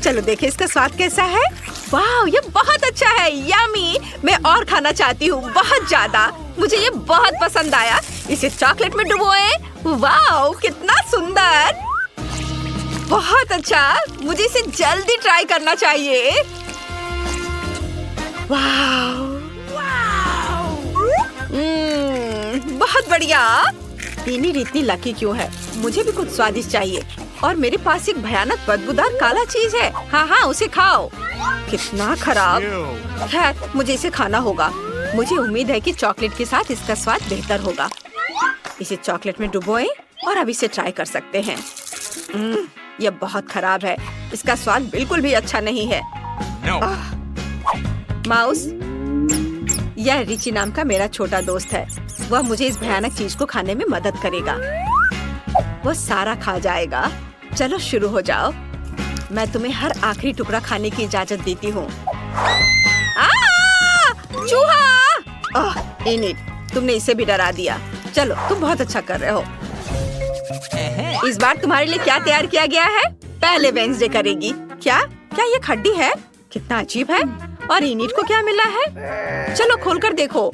चलो देखे इसका स्वाद कैसा है। वाह, ये बहुत अच्छा है, यम्मी। मैं और खाना चाहती हूँ, बहुत ज्यादा। मुझे ये बहुत पसंद आया। इसे चॉकलेट में डुबोए। वाह, कितना सुंदर, बहुत अच्छा। मुझे इसे जल्दी ट्राई करना चाहिए। वाह, बहुत बढ़िया। इनीड इतनी लकी क्यों है? मुझे भी कुछ स्वादिष्ट चाहिए। और मेरे पास एक भयानक बदबूदार काला चीज है। हाँ हाँ, उसे खाओ। कितना खराब। खैर, मुझे इसे खाना होगा। मुझे उम्मीद है कि चॉकलेट के साथ इसका स्वाद बेहतर होगा। इसे चॉकलेट में डुबोएं और अब इसे ट्राई कर सकते हैं। यह बहुत खराब है। इसका स्वाद बिल्कुल भी अच्छा नहीं है। माउस, यह रिची नाम का मेरा छोटा दोस्त है। वह मुझे इस भयानक चीज को खाने में मदद करेगा। वह सारा खा जाएगा। चलो शुरू हो जाओ। मैं तुम्हें हर आखिरी टुकड़ा खाने की इजाजत देती हूँ। चूहा! इनिट, तुमने इसे भी डरा दिया। चलो, तुम बहुत अच्छा कर रहे हो। इस बार तुम्हारे लिए क्या तैयार किया गया है? पहले वेंसडे करेगी। क्या क्या ये खड्डी है? कितना अजीब है। और इनिट को क्या मिला है? चलो खोलकर देखो।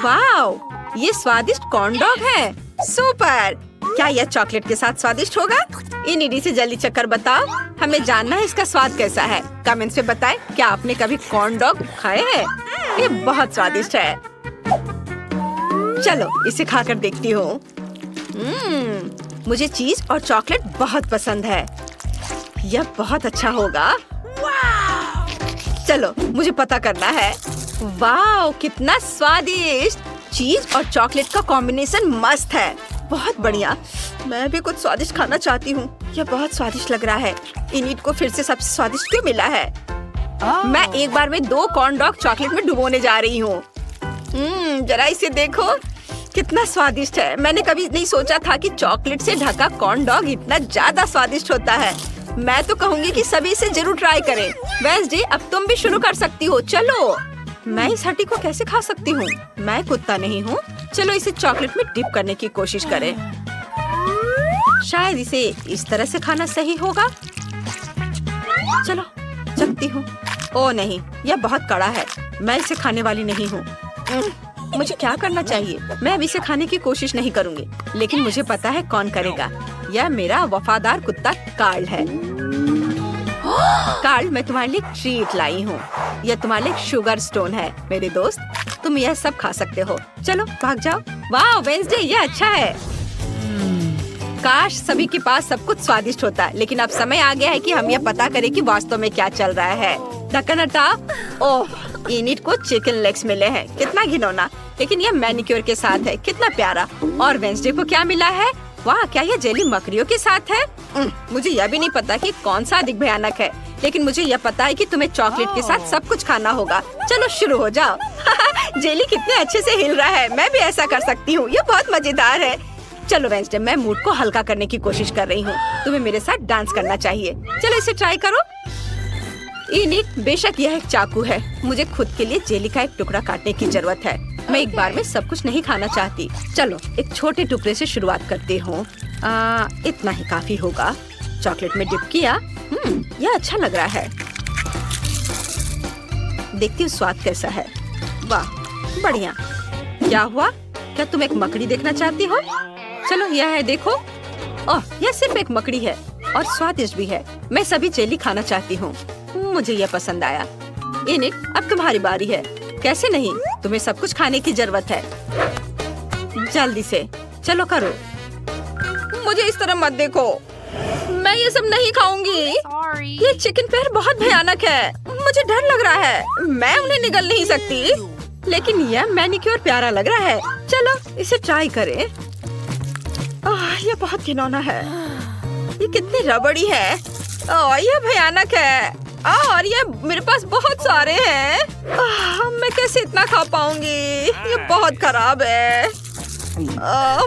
वाह, ये स्वादिष्ट कॉर्न डॉग है। सुपर। क्या यह चॉकलेट के साथ स्वादिष्ट होगा? इनिडी से जल्दी चक्कर बताओ। हमें जानना है इसका स्वाद कैसा है। कमेंट्स में बताएं, क्या आपने कभी कॉर्न डॉग खाए हैं? ये बहुत स्वादिष्ट है। चलो इसे खाकर देखती हूँ। मुझे चीज और चॉकलेट बहुत पसंद है। यह बहुत अच्छा होगा। चलो, मुझे पता करना है। वाह, कितना स्वादिष्ट। चीज और चॉकलेट का कॉम्बिनेशन मस्त है। बहुत बढ़िया। मैं भी कुछ स्वादिष्ट खाना चाहती हूँ। यह बहुत स्वादिष्ट लग रहा है। इनिट को फिर से सबसे स्वादिष्ट क्यों मिला है? मैं एक बार में 2 कॉर्न डॉग चॉकलेट में डुबोने जा रही हूँ। जरा इसे देखो, कितना स्वादिष्ट है। मैंने कभी नहीं सोचा था कि चॉकलेट से ढका कॉर्न डॉग इतना ज्यादा स्वादिष्ट होता है। मैं तो कहूँगी कि सभी इसे जरूर ट्राई करें। वेंसडे, अब तुम भी शुरू कर सकती हो। चलो। मैं इस हड्डी को कैसे खा सकती हूँ? मैं कुत्ता नहीं हूँ। चलो इसे चॉकलेट में डिप करने की कोशिश करें। शायद इसे इस तरह से खाना सही होगा। चलो, चखती हूँ। ओह नहीं, यह बहुत कड़ा है। मैं इसे खाने वाली नहीं हूँ। मुझे क्या करना चाहिए? मैं अब इसे खाने की कोशिश नहीं करूँगी, लेकिन मुझे पता है कौन करेगा। यह मेरा वफादार कुत्ता कार्ल है। कार्ल, मैं तुम्हारे लिए ट्रीट लाई हूँ। यह तुम्हारे लिए शुगर स्टोन है मेरे दोस्त। तुम यह सब खा सकते हो। चलो भाग जाओ। वाह वेंसडे, यह अच्छा है। काश सभी के पास सब कुछ स्वादिष्ट होता, लेकिन अब समय आ गया है कि हम यह पता करें कि वास्तव में क्या चल रहा है। ढक्कन हटाओ। ओह, इनिट को चिकन लेग्स मिले हैं। कितना घिनौना, लेकिन यह मैनिक्योर के साथ है। कितना प्यारा। और वेंसडे को क्या मिला है? वाह, क्या यह जेली मकड़ियों के साथ है? मुझे यह भी नहीं पता कि कौन सा अधिक भयानक है, लेकिन मुझे यह पता है कि तुम्हें चॉकलेट के साथ सब कुछ खाना होगा। चलो शुरू हो जाओ। जेली कितने अच्छे से हिल रहा है। मैं भी ऐसा कर सकती हूँ। यह बहुत मजेदार है। चलो वेंसडे, मैं मूड को हल्का करने की कोशिश कर रही हूँ। तुम्हें मेरे साथ डांस करना चाहिए। चलो इसे ट्राई करो। इनिट, बेशक यह एक चाकू है। मुझे खुद के लिए जेली का एक टुकड़ा काटने की जरूरत है। मैं एक बार में सब कुछ नहीं खाना चाहती। चलो एक छोटे टुकड़े से शुरुआत करती हूँ। इतना ही काफी होगा। चॉकलेट में डिप किया। यह अच्छा लग रहा है। देखती हूँ स्वाद कैसा है। वाह, बढ़िया। क्या हुआ? क्या तुम एक मकड़ी देखना चाहती हो? चलो यह है, देखो। ओह, यह सिर्फ एक मकड़ी है और स्वादिष्ट भी है। मैं सभी जेली खाना चाहती हूँ। मुझे यह पसंद आया। इनिट, अब तुम्हारी बारी है। कैसे नहीं, तुम्हें सब कुछ खाने की जरूरत है। जल्दी से चलो करो। मुझे इस तरह मत देखो। मैं ये सब नहीं खाऊंगी। ये चिकन पैर बहुत भयानक है। मुझे डर लग रहा है। मैं उन्हें निगल नहीं सकती। लेकिन यह मैनिक्योर प्यारा लग रहा है। चलो इसे ट्राई करें। यह बहुत घिनौना है। ये कितनी रबड़ी है। यह भयानक है। और ये मेरे पास बहुत सारे हैं। मैं कैसे इतना खा पाऊंगी? ये बहुत खराब है।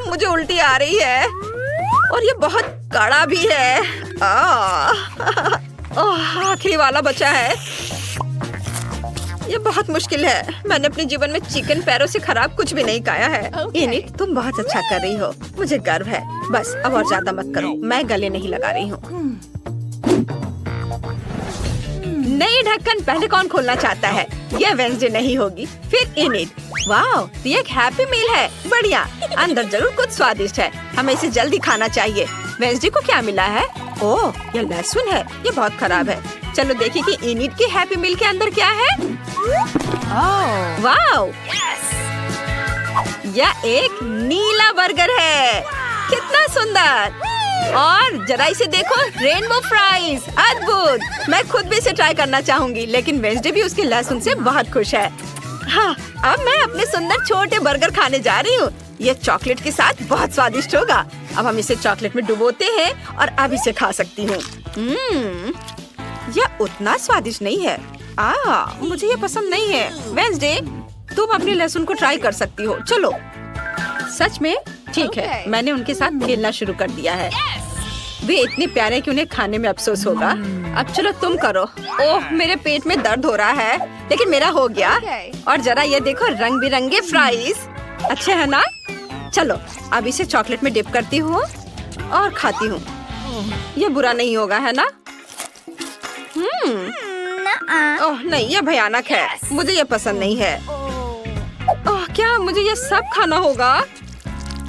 मुझे उल्टी आ रही है और ये बहुत कड़ा भी है। आखिरी वाला बचा है। ये बहुत मुश्किल है। मैंने अपने जीवन में चिकन पैरों से खराब कुछ भी नहीं खाया है। इनिट, तुम बहुत अच्छा कर रही हो, मुझे गर्व है। बस अब और ज्यादा मत करो, मैं गले नहीं लगा रही हूँ। नई ढक्कन पहले कौन खोलना चाहता है? यह वेंसडे नहीं होगी, फिर इनिट। वाह, तो ये एक हैप्पी मील है। बढ़िया, अंदर जरूर कुछ स्वादिष्ट है। हमें इसे जल्दी खाना चाहिए। वेंसडे को क्या मिला है? ओह, ये लहसुन है। ये बहुत खराब है। चलो देखिए कि इनिट के हैप्पी मील के अंदर क्या है। वाह, यह एक नीला बर्गर है। कितना सुंदर। और जरा इसे देखो, रेनबो फ्राइज, अद्भुत। मैं खुद भी इसे ट्राई करना चाहूंगी, लेकिन वेंसडे भी उसके लहसुन से बहुत खुश है। हाँ, अब मैं अपने सुंदर छोटे बर्गर खाने जा रही हूँ। ये चॉकलेट के साथ बहुत स्वादिष्ट होगा। अब हम इसे चॉकलेट में डुबोते हैं और अब इसे खा सकती हूँ। यह उतना स्वादिष्ट नहीं है। मुझे ये पसंद नहीं है। वेंसडे, तुम अपने लहसुन को ट्राई कर सकती हो। चलो। सच में? ठीक है, मैंने उनके साथ खेलना शुरू कर दिया है। वे इतने प्यारे कि उन्हें खाने में अफसोस होगा। अब चलो तुम करो। ओह, मेरे पेट में दर्द हो रहा है, लेकिन मेरा हो गया। और जरा ये देखो, रंग बिरंगे फ्राइज। अच्छे है ना? चलो अब इसे चॉकलेट में डिप करती हूँ और खाती हूँ। ये बुरा नहीं होगा, है ना? ओह नहीं, ये भयानक है। मुझे ये पसंद नहीं है। ओह, क्या मुझे ये सब खाना होगा?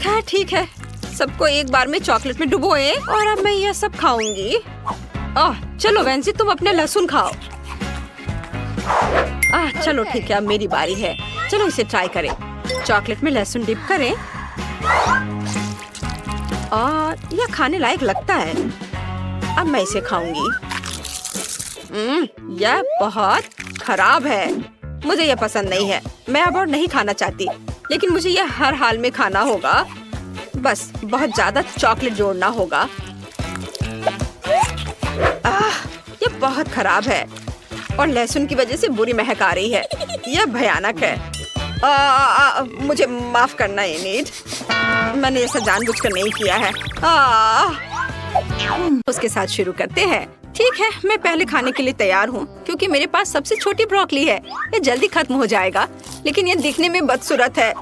खैर ठीक है, सबको एक बार में चॉकलेट में डुबोए और अब मैं ये सब खाऊंगी। ओह, चलो वेंसी, तुम अपने लहसुन खाओ। चलो ठीक है, अब मेरी बारी है। चलो इसे ट्राई करें। चॉकलेट में लहसुन डिप करें और यह खाने लायक लगता है। अब मैं इसे खाऊंगी। यह बहुत खराब है। मुझे यह पसंद नहीं है। मैं अब और नहीं खाना चाहती, लेकिन मुझे यह हर हाल में खाना होगा। बस बहुत ज्यादा चॉकलेट जोड़ना होगा। यह बहुत खराब है और लहसुन की वजह से बुरी महक आ रही है। यह भयानक है। मुझे माफ करना इनिट। मैंने ऐसा जानबूझकर नहीं किया है। उसके साथ शुरू करते हैं। ठीक है, मैं पहले खाने के लिए तैयार हूँ, क्योंकि मेरे पास सबसे छोटी ब्रोकली है। ये जल्दी खत्म हो जाएगा, लेकिन ये दिखने में बदसूरत है।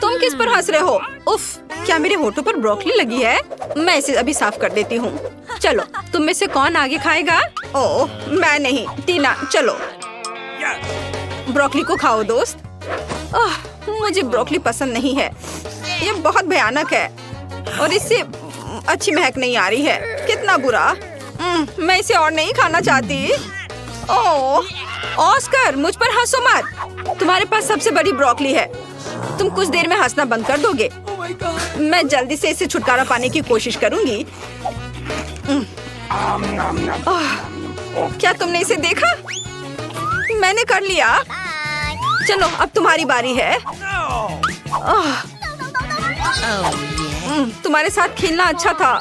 तुम किस पर हंस रहे हो? उफ, क्या मेरे होठों पर ब्रोकली लगी है? मैं इसे अभी साफ कर देती हूँ। चलो, तुम में से कौन आगे खाएगा? ओह, मैं नहीं। टीना, चलो ब्रोकली को खाओ दोस्त। मुझे ब्रोकली पसंद नहीं है। ये बहुत भयानक है और इससे अच्छी महक नहीं आ रही है। कितना बुरा। मैं इसे और नहीं खाना चाहती। ओह, ऑस्कर, मुझ पर हंसो मत। तुम्हारे पास सबसे बड़ी ब्रोकली है। तुम कुछ देर में हंसना बंद कर दोगे? मैं जल्दी से इसे छुटकारा पाने की कोशिश करूंगी। क्या तुमने इसे देखा? मैंने कर लिया। चलो अब तुम्हारी बारी है। तुम्हारे साथ खेलना अच्छा था,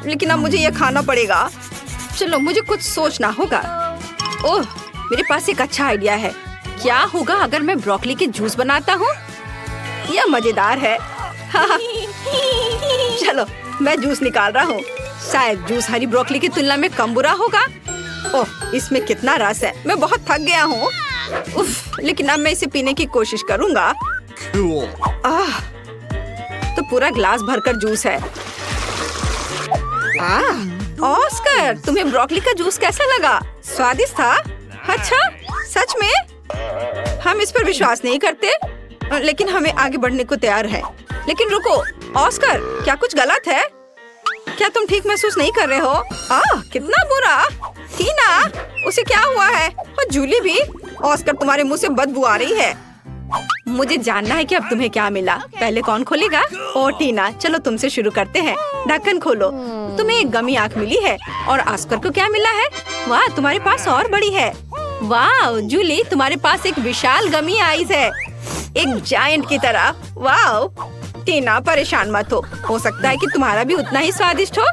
लेकिन अब मुझे यह खाना पड़ेगा। चलो, मुझे कुछ सोचना होगा। ओह, मेरे पास एक अच्छा आइडिया है। क्या होगा अगर मैं ब्रोकली के जूस बनाता हूँ? यह मजेदार है। चलो, मैं जूस निकाल रहा हूँ। शायद जूस हरी ब्रोकली की तुलना में कम बुरा होगा। ओह, इसमें कितना रस है। मैं बहुत थक गया हूँ। उफ, लेकिन अब मैं इसे पीने की कोशिश करूँगा। तो पूरा ग्लास भरकर जूस है। ऑस्कर, तुम्हें ब्रोकली का जूस कैसा लगा? स्वादिष्ट था? अच्छा, सच में? हम इस पर विश्वास नहीं करते, लेकिन हमें आगे बढ़ने को तैयार है। लेकिन रुको, ऑस्कर, क्या कुछ गलत है? क्या तुम ठीक महसूस नहीं कर रहे हो? कितना बुरा। टीना, उसे क्या हुआ है? और जूली भी। ऑस्कर, तुम्हारे मुंह से बदबू आ रही है। मुझे जानना है कि अब तुम्हें क्या मिला। पहले कौन खोलेगा? ओ टीना, चलो तुमसे शुरू करते हैं। ढक्कन खोलो। तुम्हें एक गमी आँख मिली है। और ऑस्कर को क्या मिला है? वाह, तुम्हारे पास और बड़ी है। वाह जूली, तुम्हारे पास एक विशाल गमी आईज है, एक जायंट की तरह। वाह टीना, परेशान मत हो सकता है कि तुम्हारा भी उतना ही स्वादिष्ट हो।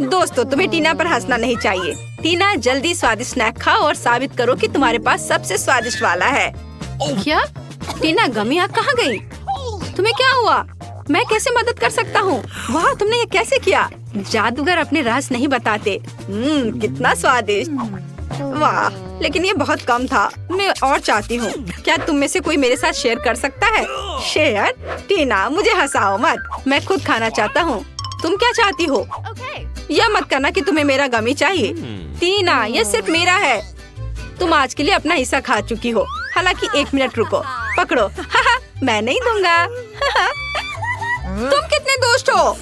दोस्तों, तुम्हें टीना पर हंसना नहीं चाहिए। टीना, जल्दी स्वादिष्ट स्नैक खाओ और साबित करो कि तुम्हारे पास सबसे स्वादिष्ट वाला है। क्या? टीना, गमी आँख कहाँ गई? तुम्हें क्या हुआ? मैं कैसे मदद कर सकता हूँ? वाह, तुमने ये कैसे किया? जादूगर अपने रहस्य नहीं बताते। कितना स्वादिष्ट। वाह। लेकिन ये बहुत कम था। मैं और चाहती हूँ। क्या तुम में से कोई मेरे साथ शेयर कर सकता है? शेयर? टीना, मुझे हंसाओ मत। मैं खुद खाना चाहता हूँ। तुम क्या चाहती हो? Okay. यह मत करना कि तुम्हें मेरा गमी चाहिए। टीना, यह सिर्फ मेरा है। तुम आज के लिए अपना हिस्सा खा चुकी हो। हालांकि 1 मिनट रुको, पकड़ो। मैं नहीं दूंगा। तुम कितने दोस्त हो?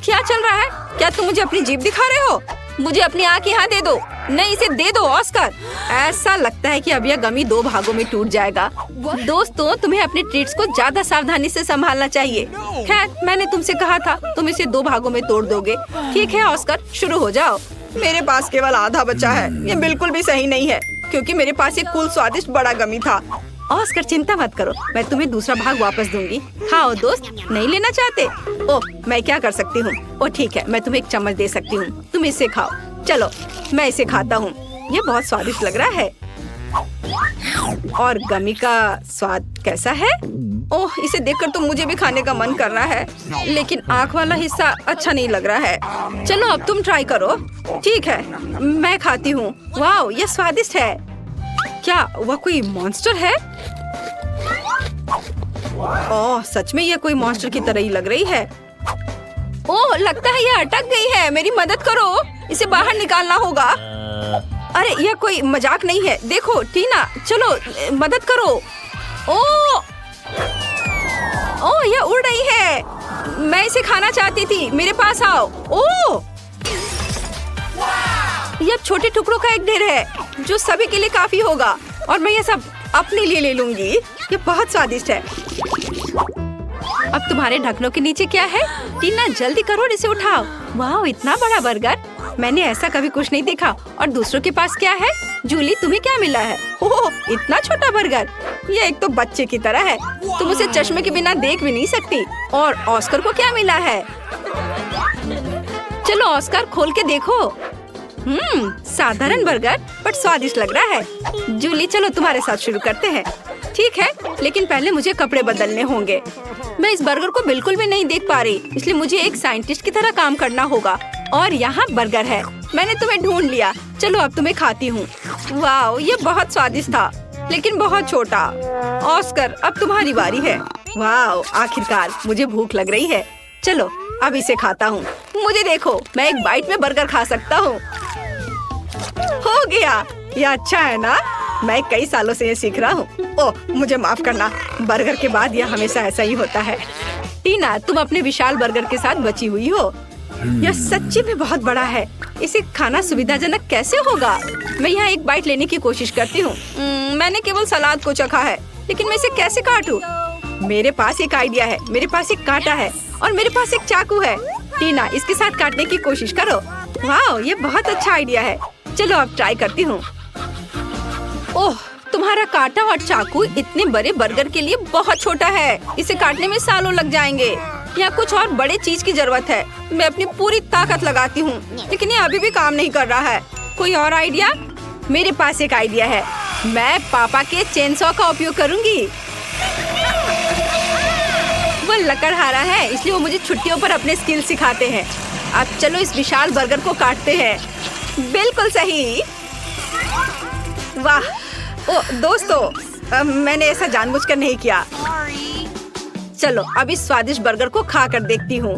क्या चल रहा है? क्या तुम मुझे अपनी जीभ दिखा रहे हो? मुझे अपनी आँख यहाँ दे दो। नहीं, इसे दे दो ऑस्कर। ऐसा लगता है कि अब यह गमी 2 भागों में टूट जाएगा। दोस्तों, तुम्हें अपने ट्रीट्स को ज्यादा सावधानी से संभालना चाहिए। खैर, मैंने तुमसे कहा था तुम इसे 2 भागों में तोड़ दोगे। ठीक है ऑस्कर, शुरू हो जाओ। मेरे पास केवल आधा बचा है। ये बिल्कुल भी सही नहीं है, क्योंकि मेरे पास एक कुल स्वादिष्ट बड़ा गमी था। ऑस्कर, चिंता मत करो, मैं तुम्हें दूसरा भाग वापस दूंगी। खाओ दोस्त, नहीं लेना चाहते? ओह, मैं क्या कर सकती हूँ? ओह ठीक है, मैं तुम्हें एक चम्मच दे सकती हूँ। तुम इसे खाओ। चलो, मैं इसे खाता हूँ। ये बहुत स्वादिष्ट लग रहा है। और गमी का स्वाद कैसा है? ओह, इसे देखकर तो मुझे भी खाने का मन कर रहा है, लेकिन आँख वाला हिस्सा अच्छा नहीं लग रहा है। चलो अब तुम ट्राई करो। ठीक है, मैं खाती हूँ। वाह, ये स्वादिष्ट है। क्या वह कोई मॉन्स्टर है? ओह, सच में यह कोई मॉन्स्टर की तरह ही लग रही है। ओह, लगता है यह अटक गई है। मेरी मदद करो, इसे बाहर निकालना होगा। अरे, यह कोई मजाक नहीं है। देखो टीना, चलो मदद करो। ओह, यह उड़ रही है। मैं इसे खाना चाहती थी। मेरे पास आओ। ओह, यह छोटे टुकड़ों का एक ढेर है, जो सभी के लिए काफी होगा। और मैं यह सब अपने लिए ले लूंगी। ये बहुत स्वादिष्ट है। अब तुम्हारे ढक्कनों के नीचे क्या है? टीना, जल्दी करो और इसे उठाओ। वाह, इतना बड़ा बर्गर! मैंने ऐसा कभी कुछ नहीं देखा। और दूसरों के पास क्या है? जूली, तुम्हें क्या मिला है? ओह, इतना छोटा बर्गर! ये एक तो बच्चे की तरह है। तुम उसे चश्मे के बिना देख भी नहीं सकती। और ऑस्कर को क्या मिला है? चलो ऑस्कर, खोल के देखो। साधारण बर्गर, पर स्वादिष्ट लग रहा है। जूली, चलो तुम्हारे साथ शुरू करते हैं। ठीक है, लेकिन पहले मुझे कपड़े बदलने होंगे। मैं इस बर्गर को बिल्कुल भी नहीं देख पा रही, इसलिए मुझे एक साइंटिस्ट की तरह काम करना होगा। और यहाँ बर्गर है। मैंने तुम्हें ढूंढ लिया। चलो अब तुम्हें खाती हूँ। वाह, ये बहुत स्वादिष्ट था, लेकिन बहुत छोटा। ऑस्कर, अब तुम्हारी बारी है। वाह, आखिरकार मुझे भूख लग रही है। चलो अब इसे खाता हूँ। मुझे देखो, मैं एक बाइट में बर्गर खा सकता हूँ। हो गया, ये अच्छा है ना? मैं कई सालों से ये सीख रहा हूँ। ओह, मुझे माफ करना। बर्गर के बाद यह हमेशा ऐसा ही होता है। टीना, तुम अपने विशाल बर्गर के साथ बची हुई हो। यह सच्ची में बहुत बड़ा है। इसे खाना सुविधाजनक कैसे होगा? मैं यहाँ एक बाइट लेने की कोशिश करती हूँ। मैंने केवल सलाद को चखा है, लेकिन मैं इसे कैसे काटूं? मेरे पास एक आइडिया है। मेरे पास एक कांटा है और मेरे पास एक चाकू है। टीना, इसके साथ काटने की कोशिश करो। वाह, ये बहुत अच्छा आइडिया है। चलो अब ट्राई करती हूँ। ओह, तुम्हारा कांटा और चाकू इतने बड़े बर्गर के लिए बहुत छोटा है। इसे काटने में सालों लग जाएंगे। यहाँ कुछ और बड़े चीज की जरूरत है। मैं अपनी पूरी ताकत लगाती हूँ, लेकिन ये अभी भी काम नहीं कर रहा है। कोई और आइडिया? मेरे पास एक आइडिया है। मैं पापा के चेनसॉ का उपयोग करूँगी। वो लकड़हारा है, इसलिए वो मुझे छुट्टियों पर अपने स्किल सिखाते हैं। अब चलो इस विशाल बर्गर को काटते हैं। बिल्कुल सही। वाह, ओ दोस्तों, मैंने ऐसा जानबूझकर नहीं किया। चलो अब इस स्वादिष्ट बर्गर को खा कर देखती हूँ।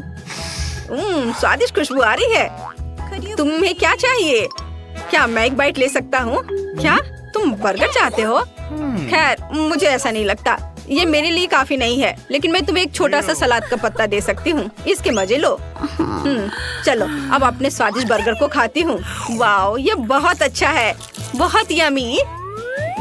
स्वादिष्ट खुशबू आ रही है। तुम्हें क्या चाहिए? क्या मैं एक बाइट ले सकता हूँ? क्या तुम बर्गर चाहते हो? खैर, मुझे ऐसा नहीं लगता। ये मेरे लिए काफी नहीं है, लेकिन मैं तुम्हें एक छोटा सा सलाद का पत्ता दे सकती हूँ। इसके मजे लो। चलो अब अपने स्वादिष्ट बर्गर को खाती हूँ। वाओ, ये बहुत अच्छा है, बहुत यमी।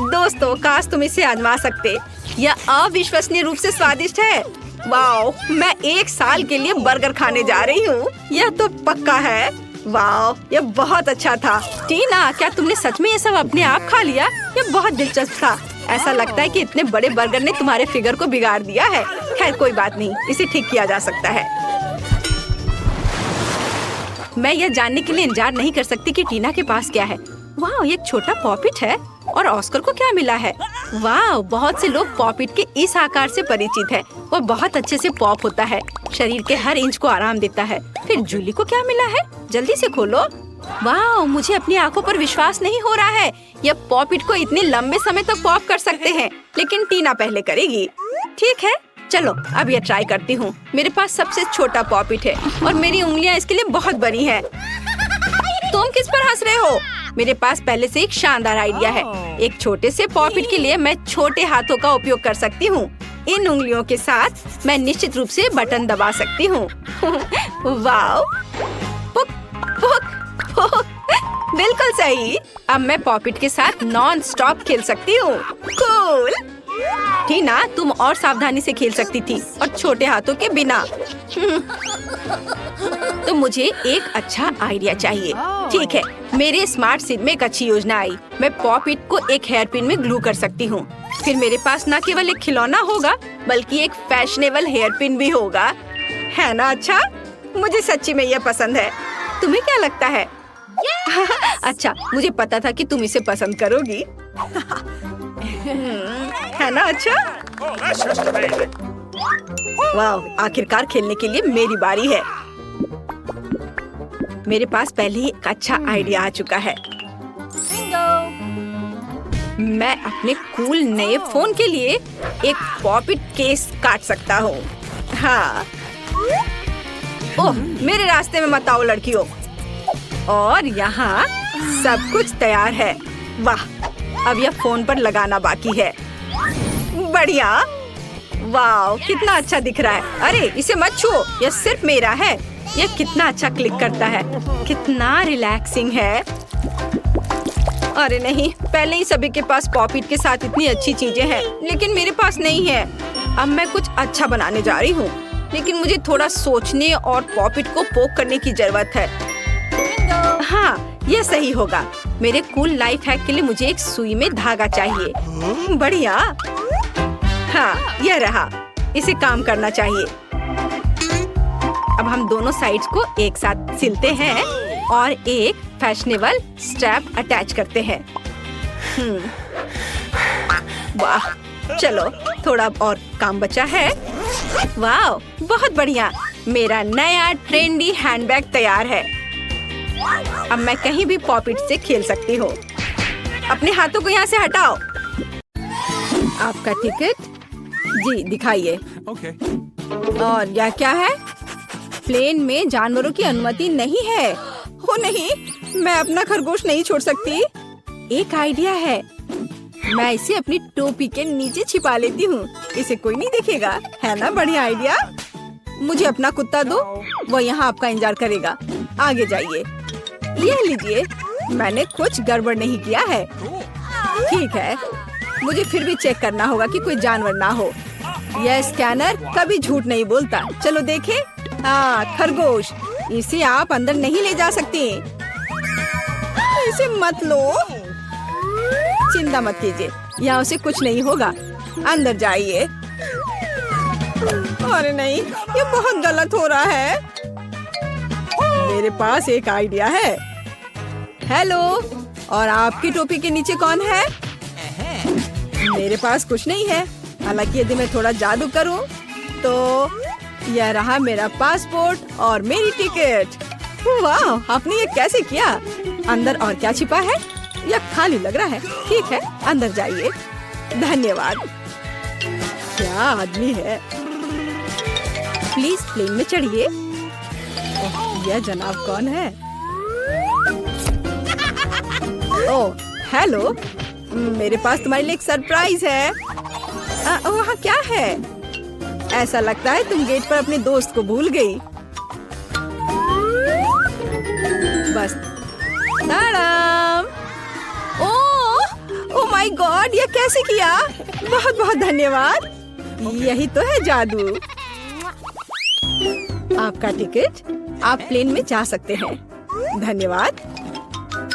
दोस्तों, काश तुम इसे आजमा सकते। यह अविश्वसनीय रूप से स्वादिष्ट है। वाओ, मैं 1 साल के लिए बर्गर खाने जा रही हूँ। यह तो पक्का है। वाओ, यह बहुत अच्छा था। टीना, क्या तुमने सच में ये सब अपने आप खा लिया? यह बहुत दिलचस्प था। ऐसा लगता है कि इतने बड़े बर्गर ने तुम्हारे फिगर को बिगाड़ दिया है। खैर कोई बात नहीं, इसे ठीक किया जा सकता है। मैं यह जानने के लिए इंतजार नहीं कर सकती कि टीना के पास क्या है। वाह, एक छोटा पॉपिट है। और ऑस्कर को क्या मिला है? वाह, बहुत से लोग पॉपिट के इस आकार से परिचित है। वह बहुत अच्छे से पॉप होता है, शरीर के हर इंच को आराम देता है। फिर जूली को क्या मिला है? जल्दी से खोलो। वाह, मुझे अपनी आंखों पर विश्वास नहीं हो रहा है। यह पॉपिट को इतने लंबे समय तक पॉप कर सकते हैं, लेकिन टीना पहले करेगी। ठीक है, चलो अब ये ट्राई करती हूँ। मेरे पास सबसे छोटा पॉपिट है और मेरी उंगलियाँ इसके लिए बहुत बड़ी हैं। तुम किस पर हंस रहे हो? मेरे पास पहले से एक शानदार आइडिया है। एक छोटे से पॉपिट के लिए मैं छोटे हाथों का उपयोग कर सकती हूँ। इन उंगलियों के साथ मैं निश्चित रूप से बटन दबा सकती हूँ। वाओ! पुक, पुक, पुक। बिल्कुल सही। अब मैं पॉपिट के साथ नॉन स्टॉप खेल सकती हूँ। कूल। टीना, तुम और सावधानी से खेल सकती थी और छोटे हाथों के बिना। तो मुझे एक अच्छा आइडिया चाहिए। ठीक है, मेरे स्मार्ट सिर में एक अच्छी योजना आई। मैं पॉपिट को एक हेयर पिन में ग्लू कर सकती हूँ। फिर मेरे पास न केवल एक खिलौना होगा, बल्कि एक फैशनेबल हेयर पिन भी होगा। है ना अच्छा? मुझे सच्ची में यह पसंद है। तुम्हें क्या लगता है? अच्छा, मुझे पता था कि तुम इसे पसंद करोगी। है ना अच्छा? वाह, आखिरकार खेलने के लिए मेरी बारी है। मेरे पास पहले ही एक अच्छा आइडिया आ चुका है। मैं अपने कूल नए फोन के लिए एक पॉपिट केस काट सकता हूँ। हाँ। ओह, मेरे रास्ते में मत आओ लड़कियों। और यहाँ सब कुछ तैयार है। वाह, अब यह फोन पर लगाना बाकी है। बढ़िया। वाह, कितना अच्छा दिख रहा है। अरे इसे मत छुओ, यह सिर्फ मेरा है। यह कितना अच्छा क्लिक करता है, कितना रिलैक्सिंग है। अरे नहीं, पहले ही सभी के पास पॉपिट के साथ इतनी अच्छी चीजें हैं, लेकिन मेरे पास नहीं है। अब मैं कुछ अच्छा बनाने जा रही हूँ, लेकिन मुझे थोड़ा सोचने और पॉपिट को पोक करने की जरूरत है। हाँ, यह सही होगा। मेरे कूल लाइफ हैक के लिए मुझे एक सुई में धागा चाहिए। बढ़िया। हाँ, यह रहा। इसे काम करना चाहिए। अब हम दोनों साइड्स को एक साथ सिलते हैं और एक फैशनेबल स्ट्रैप अटैच करते हैं। वाह, चलो थोड़ा और काम बचा है। वाह, बहुत बढ़िया। मेरा नया ट्रेंडी हैंडबैग तैयार है। अब मैं कहीं भी पॉपिट से खेल सकती हूँ। अपने हाथों को यहाँ से हटाओ। आपका टिकट जी दिखाइए। और यह क्या है? प्लेन में जानवरों की अनुमति नहीं है। हो नहीं, मैं अपना खरगोश नहीं छोड़ सकती। एक आइडिया है। मैं इसे अपनी टोपी के नीचे छिपा लेती हूँ। इसे कोई नहीं देखेगा। है ना बढ़िया आइडिया? मुझे अपना कुत्ता दो, वो यहाँ आपका इंतजार करेगा। आगे जाइए। यह लीजिए, मैंने कुछ गड़बड़ नहीं किया है। ठीक है, मुझे फिर भी चेक करना होगा कि कोई जानवर ना हो। यह स्कैनर कभी झूठ नहीं बोलता। चलो देखें। हाँ, खरगोश। इसे आप अंदर नहीं ले जा सकती। इसे मत लो। चिंता मत कीजिए, यहाँ उसे कुछ नहीं होगा। अंदर जाइए। अरे नहीं, ये बहुत गलत हो रहा है। मेरे पास एक आइडिया है। हेलो, और आपकी टोपी के नीचे कौन है? मेरे पास कुछ नहीं है। हालांकि यदि मैं थोड़ा जादू करूं, तो यह रहा मेरा पासपोर्ट और मेरी टिकट। वाह, आपने ये कैसे किया? अंदर और क्या छिपा है? यह खाली लग रहा है। ठीक है, अंदर जाइए। धन्यवाद। क्या आदमी है। प्लीज प्लेन में चढ़िए। यह जनाब कौन है? ओह, हेलो। मेरे पास तुम्हारे लिए एक सरप्राइज है। वहाँ क्या है? ऐसा लगता है तुम गेट पर अपने दोस्त को भूल गई। बस। ताड़ाम। ओह माय गॉड, ये कैसे किया? बहुत बहुत धन्यवाद। यही तो है जादू। आपका टिकट, आप प्लेन में जा सकते हैं। धन्यवाद।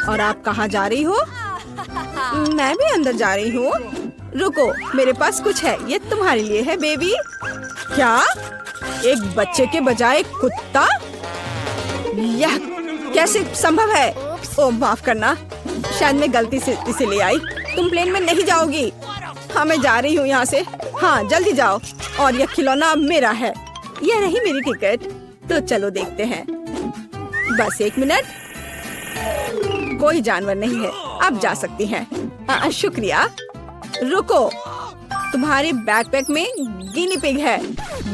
और आप कहाँ जा रही हो? मैं भी अंदर जा रही हूँ। रुको, मेरे पास कुछ है। ये तुम्हारे लिए है बेबी। क्या? एक बच्चे के बजाय कुत्ता? यह कैसे संभव है? ओह माफ करना, शायद मैं गलती से इसे ले आई। तुम प्लेन में नहीं जाओगी। हाँ, मैं जा रही हूँ यहाँ से। हाँ, जल्दी जाओ। और यह खिलौना अब मेरा है। यह रही मेरी टिकट। तो चलो देखते हैं। बस एक मिनट। कोई जानवर नहीं है, आप जा सकती हैं। शुक्रिया। रुको, तुम्हारे बैकपैक में गिनी पिग है,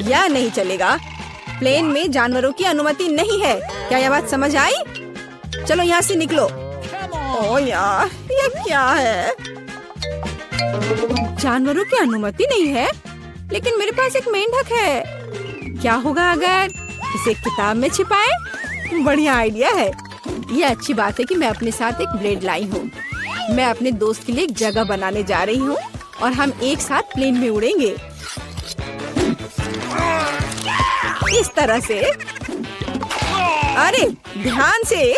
यह नहीं चलेगा। प्लेन में जानवरों की अनुमति नहीं है। क्या यह बात समझ आई? चलो यहाँ से निकलो। ओ यार, ये क्या है? जानवरों की अनुमति नहीं है, लेकिन मेरे पास एक मेंढक है। क्या होगा अगर इसे किताब में छिपाएं? बढ़िया आइडिया है। ये अच्छी बात है कि मैं अपने साथ एक ब्लेड लाई हूँ। मैं अपने दोस्त के लिए एक जगह बनाने जा रही हूँ और हम एक साथ प्लेन में उड़ेंगे, इस तरह से। अरे ध्यान से।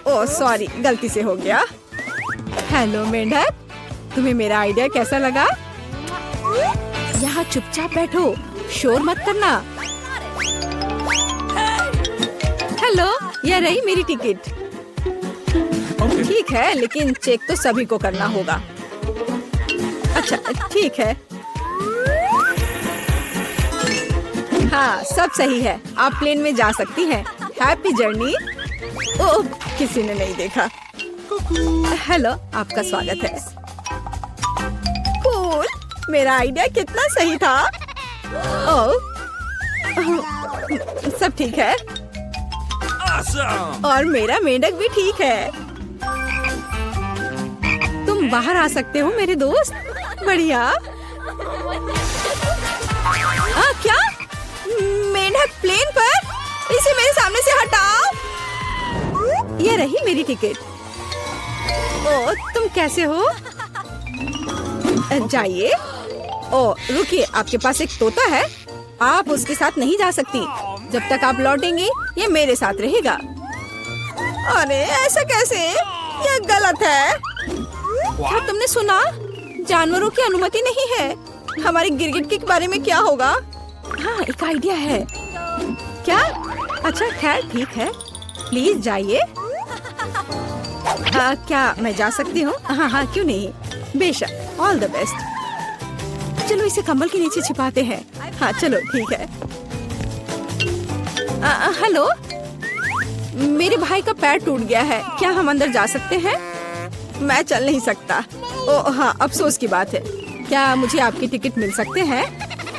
ओह सॉरी, गलती से हो गया। हेलो मेंढक, तुम्हें मेरा आइडिया कैसा लगा? यहाँ चुपचाप बैठो, शोर मत करना। हेलो, यह रही मेरी टिकट। ठीक है, लेकिन चेक तो सभी को करना होगा। अच्छा ठीक है। हाँ, सब सही है। आप प्लेन में जा सकती हैं। Happy journey. ओह, किसी ने नहीं देखा। हेलो, आपका स्वागत है। कूल, मेरा आइडिया कितना सही था। ओह, सब ठीक है। और मेरा मेंढक भी ठीक है। तुम बाहर आ सकते हो मेरे दोस्त। बढ़िया। क्या? मेंढक प्लेन पर? इसे मेरे सामने से हटाओ। ये रही मेरी टिकट। ओ, तुम कैसे हो? जाइए। ओ, रुकिए, आपके पास एक तोता है। आप उसके साथ नहीं जा सकती। जब तक आप लौटेंगी, ये मेरे साथ रहेगा। अरे ऐसा कैसे? यह गलत है। क्या तुमने सुना? जानवरों की अनुमति नहीं है। हमारे गिरगिट के बारे में क्या होगा? हाँ, एक आइडिया है। क्या? अच्छा खैर ठीक है, प्लीज जाइए। क्या मैं जा सकती हूँ? हाँ हाँ, क्यों नहीं, बेशक। All the best. चलो इसे कंबल के नीचे छिपाते हैं। हाँ चलो ठीक है। हेलो, मेरे भाई का पैर टूट गया है। क्या हम अंदर जा सकते हैं? मैं चल नहीं सकता। ओह हाँ, अफसोस की बात है। क्या मुझे आपकी टिकट मिल सकते हैं?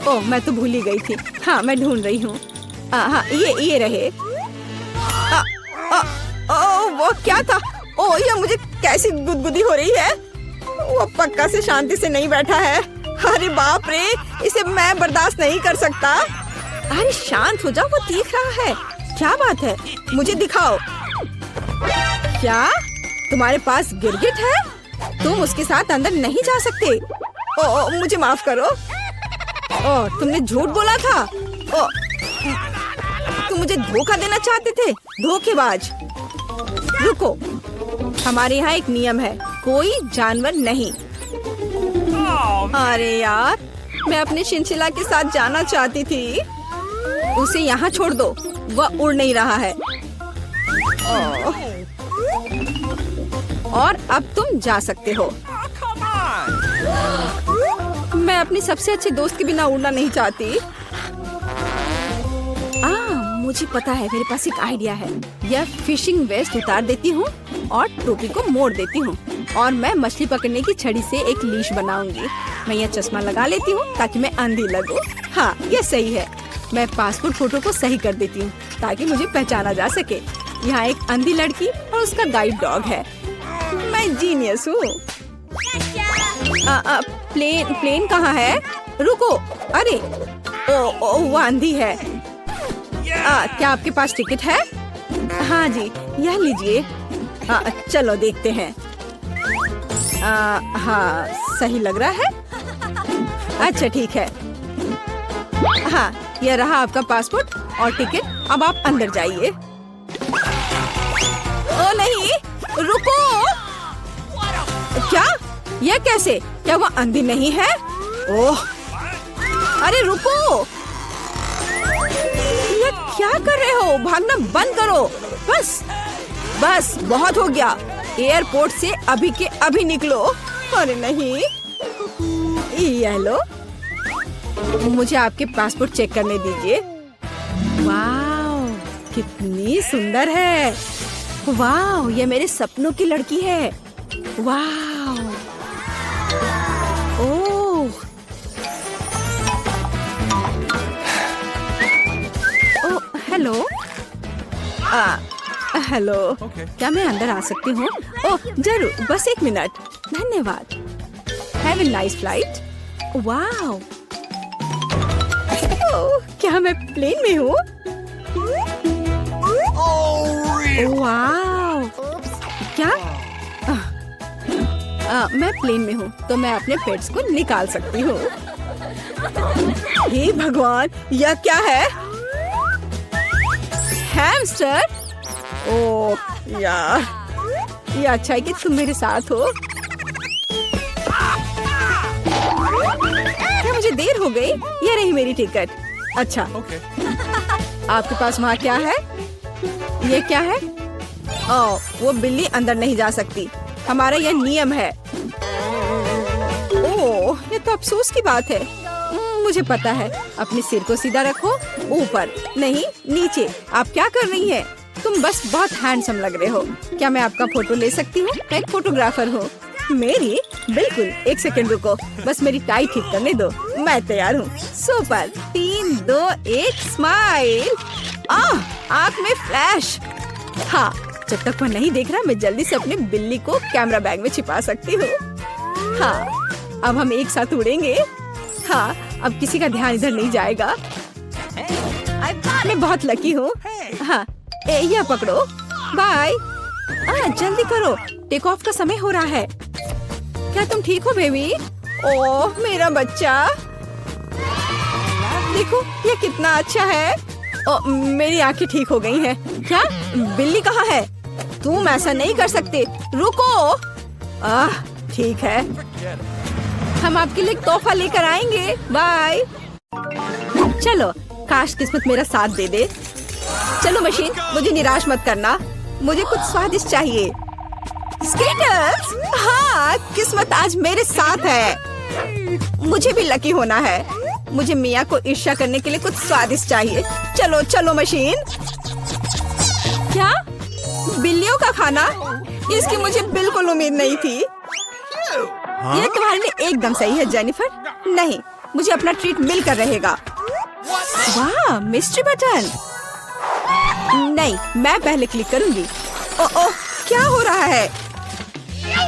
ओह, मैं तो भूल ही गई थी। हाँ, मैं ढूंढ रही हूँ। हाँ, ये रहे। वो क्या था? ओह, ये मुझे कैसी गुदगुदी हो रही है। वो पक्का से शांति से नहीं बैठा है। अरे बाप रे, इसे मैं बर्दाश्त नहीं कर सकता। अरे शांत हो जाओ, वो देख रहा है। क्या बात है? मुझे दिखाओ। क्या तुम्हारे पास गिरगिट है? तुम उसके साथ अंदर नहीं जा सकते। ओह, मुझे माफ करो। ओह, तुमने झूठ बोला था। ओह, तुम मुझे धोखा देना चाहते थे, धोखेबाज। रुको, हमारे यहाँ एक नियम है, कोई जानवर नहीं। अरे यार, मैं अपने चिंचिला के साथ जाना चाहती थी। उसे यहाँ छोड़ दो, वह उड़ नहीं रहा है। और अब तुम जा सकते हो। मैं अपनी सबसे अच्छे दोस्त के बिना उड़ना नहीं चाहती। मुझे पता है, मेरे पास एक आइडिया है। यह फिशिंग वेस्ट उतार देती हूँ और टोपी को मोड़ देती हूँ और मैं मछली पकड़ने की छड़ी से एक लीश बनाऊंगी। मैं यह चश्मा लगा लेती हूँ ताकि मैं अंधी लगूं। हाँ, यह सही है। मैं पासपोर्ट फोटो को सही कर देती हूँ ताकि मुझे पहचाना जा सके। यहाँ एक अंधी लड़की और उसका गाइड डॉग है। मैं जीनियस हूँ। प्लेन कहाँ है? रुको। अरे ओ, वो अंधी है। क्या आपके पास टिकट है? हाँ जी, यह लीजिए। चलो देखते हैं। हाँ, सही लग रहा है। अच्छा ठीक है। हाँ, यह रहा आपका पासपोर्ट और टिकट। अब आप अंदर जाइए। ओ नहीं, रुको। क्या? यह कैसे? क्या वो अंधी नहीं है? ओह, अरे रुको। ये क्या कर रहे हो? भागना बंद करो। बस बहुत हो गया। एयरपोर्ट से अभी के अभी निकलो। अरे नहीं, ये लो, मुझे आपके पासपोर्ट चेक करने दीजिए। वाह, कितनी सुंदर है। वाह, ये मेरे सपनों की लड़की है। वाह, ओह, ओह, हेलो। हेलो, क्या मैं अंदर आ सकती हूँ? ओह जरूर, बस 1 मिनट। धन्यवाद। Have a nice flight. वाह, क्या मैं प्लेन में हूँ? वाह, क्या? मैं प्लेन में हूँ तो मैं अपने पेट्स को निकाल सकती हूँ। हे भगवान, यह क्या है? हैमस्टर? ओह यार, ये अच्छा है कि तुम मेरे साथ हो। क्या मुझे देर हो गई? ये रही मेरी टिकट। अच्छा, आपके पास वहाँ क्या है? ये क्या है? ओह, वो बिल्ली अंदर नहीं जा सकती। हमारा यह नियम है। ओह, ये तो अफसोस की बात है। मुझे पता है। अपने सिर को सीधा रखो, ऊपर नहीं नीचे। आप क्या कर रही हैं? तुम बस बहुत हैंडसम लग रहे हो। क्या मैं आपका फोटो ले सकती हूँ? मैं एक फोटोग्राफर हूँ। मेरी? बिल्कुल, 1 सेकंड रुको, बस मेरी टाई ठीक करने दो। मैं तैयार हूँ। सुपर। 3, 2, 1, स्माइल। आँख में फ्लैश। हाँ, जब तक वो नहीं देख रहा, मैं जल्दी से अपनी बिल्ली को कैमरा बैग में छिपा सकती हूँ। हाँ, अब हम एक साथ उड़ेंगे। हाँ, अब किसी का ध्यान इधर नहीं जाएगा। मैं बहुत लकी हूँ। हाँ, यह पकड़ो। बाय। जल्दी करो, टेक ऑफ का समय हो रहा है। क्या तुम ठीक हो बेबी? ओह मेरा बच्चा, देखो ये कितना अच्छा है। ओह, मेरी आंखें ठीक हो गई हैं। क्या? बिल्ली कहाँ है? तुम ऐसा नहीं कर सकते, रुको। ठीक है, हम आपके लिए तोहफा लेकर आएंगे। बाय। चलो, काश किस्मत मेरा साथ दे दे। चलो मशीन, मुझे निराश मत करना। मुझे कुछ स्वादिष्ट चाहिए। स्केटर्स? हाँ, किस्मत आज मेरे साथ है। मुझे भी लकी होना है। मुझे मिया को ईर्ष्या करने के लिए कुछ स्वादिष्ट चाहिए। चलो चलो मशीन। क्या? बिल्लियों का खाना? इसकी मुझे बिल्कुल उम्मीद नहीं थी। ये तुम्हारे लिए एकदम सही है जेनिफर। नहीं, मुझे अपना ट्रीट मिलकर रहेगा। वाह, मिस्ट्री बटन। नहीं, मैं पहले क्लिक करूंगी। ओह, क्या हो रहा है?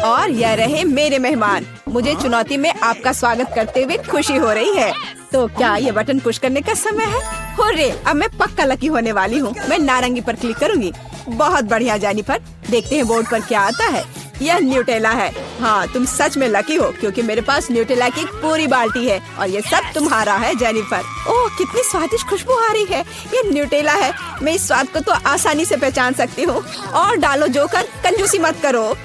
और यह रहे मेरे मेहमान। मुझे चुनौती में आपका स्वागत करते हुए खुशी हो रही है। तो क्या ये बटन पुश करने का समय है? हुर्रे, अब मैं पक्का लकी होने वाली हूँ। मैं नारंगी पर क्लिक करूंगी। बहुत बढ़िया जेनिफर, देखते हैं बोर्ड पर क्या आता है। यह न्यूटेला है। हाँ, तुम सच में लकी हो क्योंकि मेरे पास न्यूटेला की एक पूरी बाल्टी है और ये सब तुम्हारा है जेनिफर। ओह, कितनी स्वादिष्ट खुशबू आ रही है। ये न्यूटेला है। मैं इस स्वाद को तो आसानी से पहचान सकती हूँ। और डालो जोकर, कंजूसी मत करो।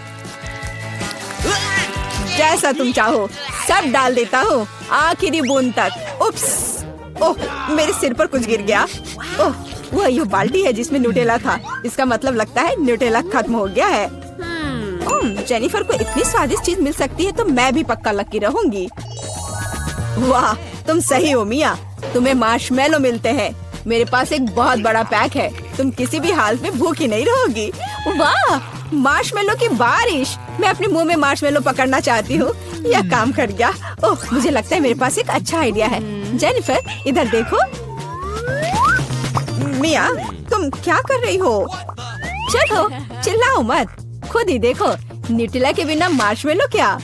जैसा तुम चाहो सब डाल देता हूँ, आखिरी बूंद तक। उप्स, ओह मेरे सिर पर कुछ गिर गया। ओह, वह ये बाल्टी है जिसमें न्यूटेला था। इसका मतलब लगता है न्यूटेला खत्म हो गया है। जेनिफर को इतनी स्वादिष्ट चीज मिल सकती है तो मैं भी पक्का लकी रहूंगी। वाह, तुम सही हो मिया। तुम्हें मार्शमेलो मिलते हैं। मेरे पास एक बहुत बड़ा पैक है। तुम किसी भी हालत में भूखी नहीं रहोगी। वाह, मार्शमेलो की बारिश। मैं अपने मुंह में मार्शमेलो पकड़ना चाहती हूँ। यह काम कर गया। ओह, मुझे लगता है मेरे पास एक अच्छा आइडिया है। जेनिफर, इधर देखो। मिया, तुम क्या कर रही हो? चलो, चिल्लाओ मत, खुद ही देखो। न्यूटेला के बिना मार्शमेलो क्या?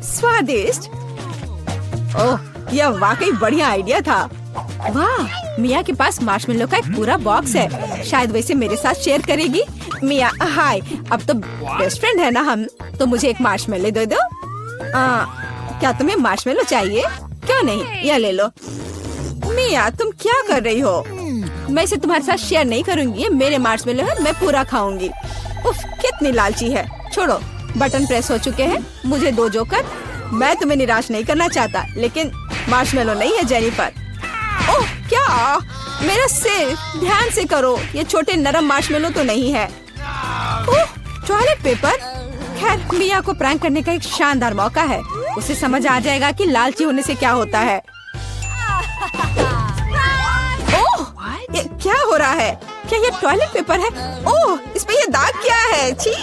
स्वादिष्ट। ओह, यह वाकई बढ़िया आइडिया था। वाह, मिया के पास मार्शमेलो का एक पूरा बॉक्स है। शायद वैसे मेरे साथ शेयर करेगी। मिया, हाय, अब तो बेस्ट फ्रेंड है ना हम। तो मुझे एक मार्शमेलो दे दो। क्या तुम्हें मार्शमेलो चाहिए? क्यों नहीं, यह ले लो। मिया, तुम क्या कर रही हो? मैं इसे तुम्हारे साथ शेयर नहीं करूंगी। ये मेरे मार्शमेलो है, मैं पूरा खाऊंगी। उफ, कितनी लालची है। छोड़ो, बटन प्रेस हो चुके हैं। मुझे दो जोकर। मैं तुम्हें निराश नहीं करना चाहता, लेकिन मार्शमेलो नहीं है जेनिफर। ओह, क्या? मेरा सिर, ध्यान से करो। ये छोटे नरम मार्शमेलो तो नहीं है। ओह, टॉयलेट पेपर। खैर, मिया को प्रैंक करने का एक शानदार मौका है। उसे समझ आ जाएगा कि लालची होने से क्या होता है। ओह, ये क्या हो रहा है? क्या ये टॉयलेट पेपर है? ओह, इस पे ये दाग क्या है? छी!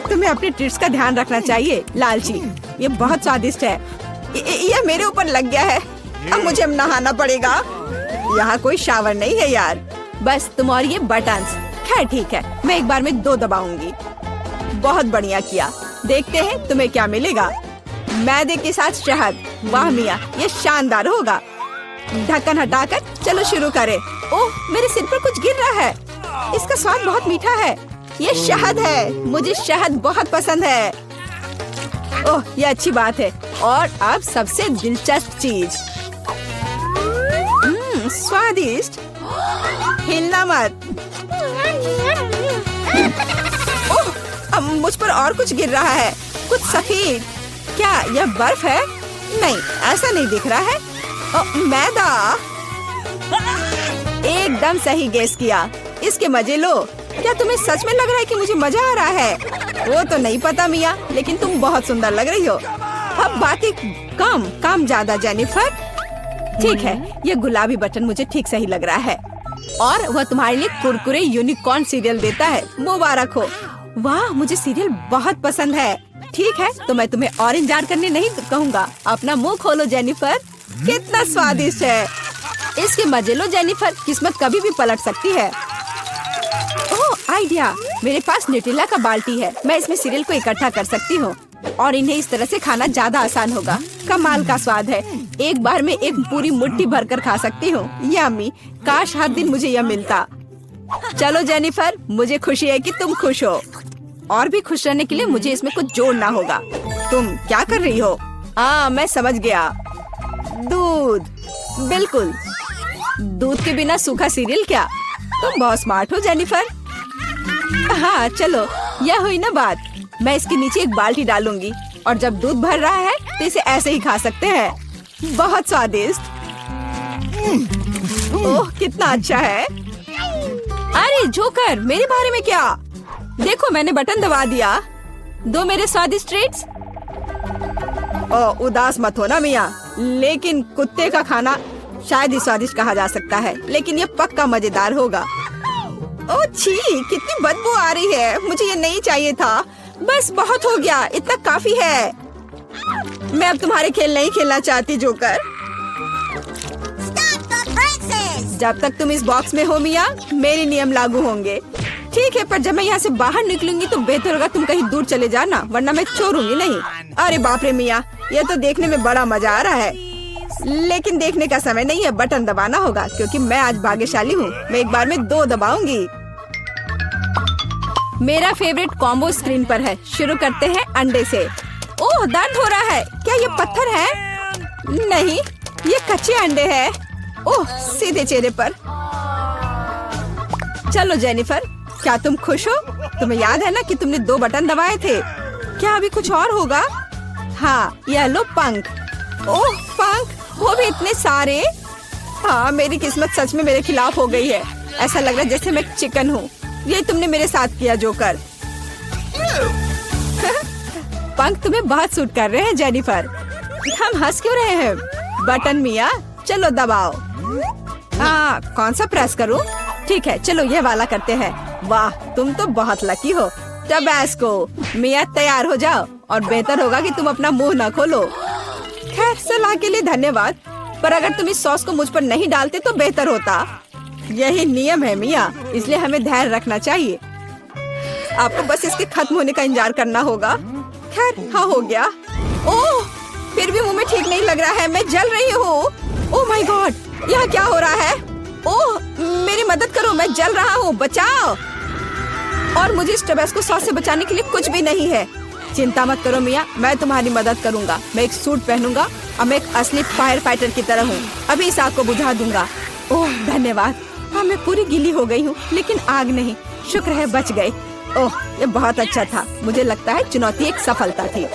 तुम्हें अपने ट्रीट्स का ध्यान रखना चाहिए, लालची। ये बहुत स्वादिष्ट है। ये मेरे ऊपर लग गया है। अब मुझे नहाना पड़ेगा। यहाँ कोई शावर नहीं है यार। बस तुम और ये बटन्स। खैर ठीक है, मैं एक बार में 2 दबाऊंगी। बहुत बढ़िया किया। देखते हैं तुम्हें क्या मिलेगा। मैदे के साथ शहद। वाह मिया, ये शानदार होगा। ढक्कन हटाकर चलो शुरू करें। ओह, मेरे सिर पर कुछ गिर रहा है। इसका स्वाद बहुत मीठा है। ये शहद है। मुझे शहद बहुत पसंद है। ओह, ये अच्छी बात है। और अब सबसे दिलचस्प चीज। स्वादिष्ट। हिलना मत। ओह, अब मुझ पर और कुछ गिर रहा है। कुछ सफेद। क्या यह बर्फ है? नहीं, ऐसा नहीं दिख रहा है। मैदा। एकदम सही गेस किया। इसके मजे लो। क्या तुम्हें सच में लग रहा है कि मुझे मजा आ रहा है? वो तो नहीं पता मिया, लेकिन तुम बहुत सुंदर लग रही हो। अब बातें कम, काम ज्यादा जेनिफर। ठीक है, ये गुलाबी बटन मुझे ठीक सही लग रहा है। और वह तुम्हारे लिए कुरकुरे यूनिकॉर्न सीरियल देता है। मुबारक हो। वाह, मुझे सीरियल बहुत पसंद है। ठीक है, तो मैं तुम्हें और इंतजार करने नहीं कहूँगा। अपना मुंह खोलो जेनिफर। कितना स्वादिष्ट है। इसके मजे लो जेनिफर, किस्मत कभी भी पलट सकती है। ओह, आइडिया। मेरे पास न्यूटेला का बाल्टी है। मैं इसमें सीरियल को इकट्ठा कर सकती हूँ और इन्हें इस तरह से खाना ज्यादा आसान होगा। कमाल का स्वाद है। एक बार में एक पूरी मुट्ठी भरकर खा सकती हूँ। यम्मी। काश हर दिन मुझे यह मिलता। चलो जेनिफर, मुझे खुशी है कि तुम खुश हो। और भी खुश रहने के लिए मुझे इसमें कुछ जोड़ना होगा। तुम क्या कर रही हो? मैं समझ गया। दूध। बिल्कुल, दूध के बिना सूखा सीरियल क्या? तुम बहुत स्मार्ट हो जेनिफर। हाँ चलो, यह हुई ना बात। मैं इसके नीचे एक बाल्टी डालूंगी और जब दूध भर रहा है तो इसे ऐसे ही खा सकते हैं। बहुत स्वादिष्ट। ओह, कितना अच्छा है। अरे जोकर, मेरे बारे में क्या? देखो, मैंने बटन दबा दिया। दो मेरे स्वादिष्ट ट्रीट्स। उदास मत हो ना मिया, लेकिन कुत्ते का खाना शायद ही स्वादिष्ट कहा जा सकता है, लेकिन ये पक्का मजेदार होगा। ओह छी, कितनी बदबू आ रही है। मुझे ये नहीं चाहिए था। बस बहुत हो गया, इतना काफी है। मैं अब तुम्हारे खेल नहीं खेलना चाहती जोकर। जब तक तुम इस बॉक्स में हो मिया, मेरे नियम लागू होंगे। ठीक है, पर जब मैं यहाँ से बाहर निकलूंगी तो बेहतर होगा तुम कहीं दूर चले जाना, वरना मैं छोड़ूंगी नहीं। अरे बाप रे मिया, ये तो देखने में बड़ा मजा आ रहा है, लेकिन देखने का समय नहीं है। बटन दबाना होगा क्योंकि मैं आज भाग्यशाली हूँ। मैं एक बार में 2 दबाऊंगी। मेरा फेवरेट कॉम्बो स्क्रीन पर है। शुरू करते हैं अंडे से। ओह, दर्द हो रहा है। क्या ये पत्थर है? नहीं, ये कच्चे अंडे हैं। ओह, सीधे चेहरे पर। चलो जेनिफर, क्या तुम खुश हो? तुम्हें याद है ना कि तुमने 2 बटन दबाए थे? क्या अभी कुछ और होगा? हाँ, यह लो पंख। ओह पंख, वो भी इतने सारे। हाँ, मेरी किस्मत सच में मेरे खिलाफ हो गई है। ऐसा लग रहा है जैसे मैं चिकन हूँ। ये तुमने मेरे साथ किया जोकर। पंख तुम्हें बहुत सूट कर रहे हैं जेनिफर। हम हंस क्यों रहे हैं? बटन मिया, चलो दबाओ। कौन सा प्रेस करूं? ठीक है, चलो ये वाला करते हैं। वाह, तुम तो बहुत लकी हो। टबैस्को। मिया, तैयार हो जाओ और बेहतर होगा कि तुम अपना मुंह न खोलो। खैर, सलाह के लिए धन्यवाद, पर अगर तुम इस सॉस को मुझ पर नहीं डालते तो बेहतर होता। यही नियम है मिया, इसलिए हमें धैर्य रखना चाहिए। आपको बस इसके खत्म होने का इंतजार करना होगा। खैर, हाँ हो गया। ओह, फिर भी मुंह में ठीक नहीं लग रहा है। मैं जल रही हूँ। ओह माय गॉड, यहाँ क्या हो रहा है? ओह, मेरी मदद करो, मैं जल रहा हूँ, बचाओ। और मुझे इस टबैस्को सॉस से बचाने के लिए कुछ भी नहीं है। चिंता मत करो मिया, मैं तुम्हारी मदद करूंगा। मैं एक सूट पहनूंगा और मैं एक असली फायर फाइटर की तरह हूँ। अभी इस आग को बुझा दूंगा। ओह धन्यवाद। हाँ, मैं पूरी गीली हो गई हूँ, लेकिन आग नहीं। शुक्र है बच गए। ओह, ये बहुत अच्छा था। मुझे लगता है चुनौती एक सफलता थी।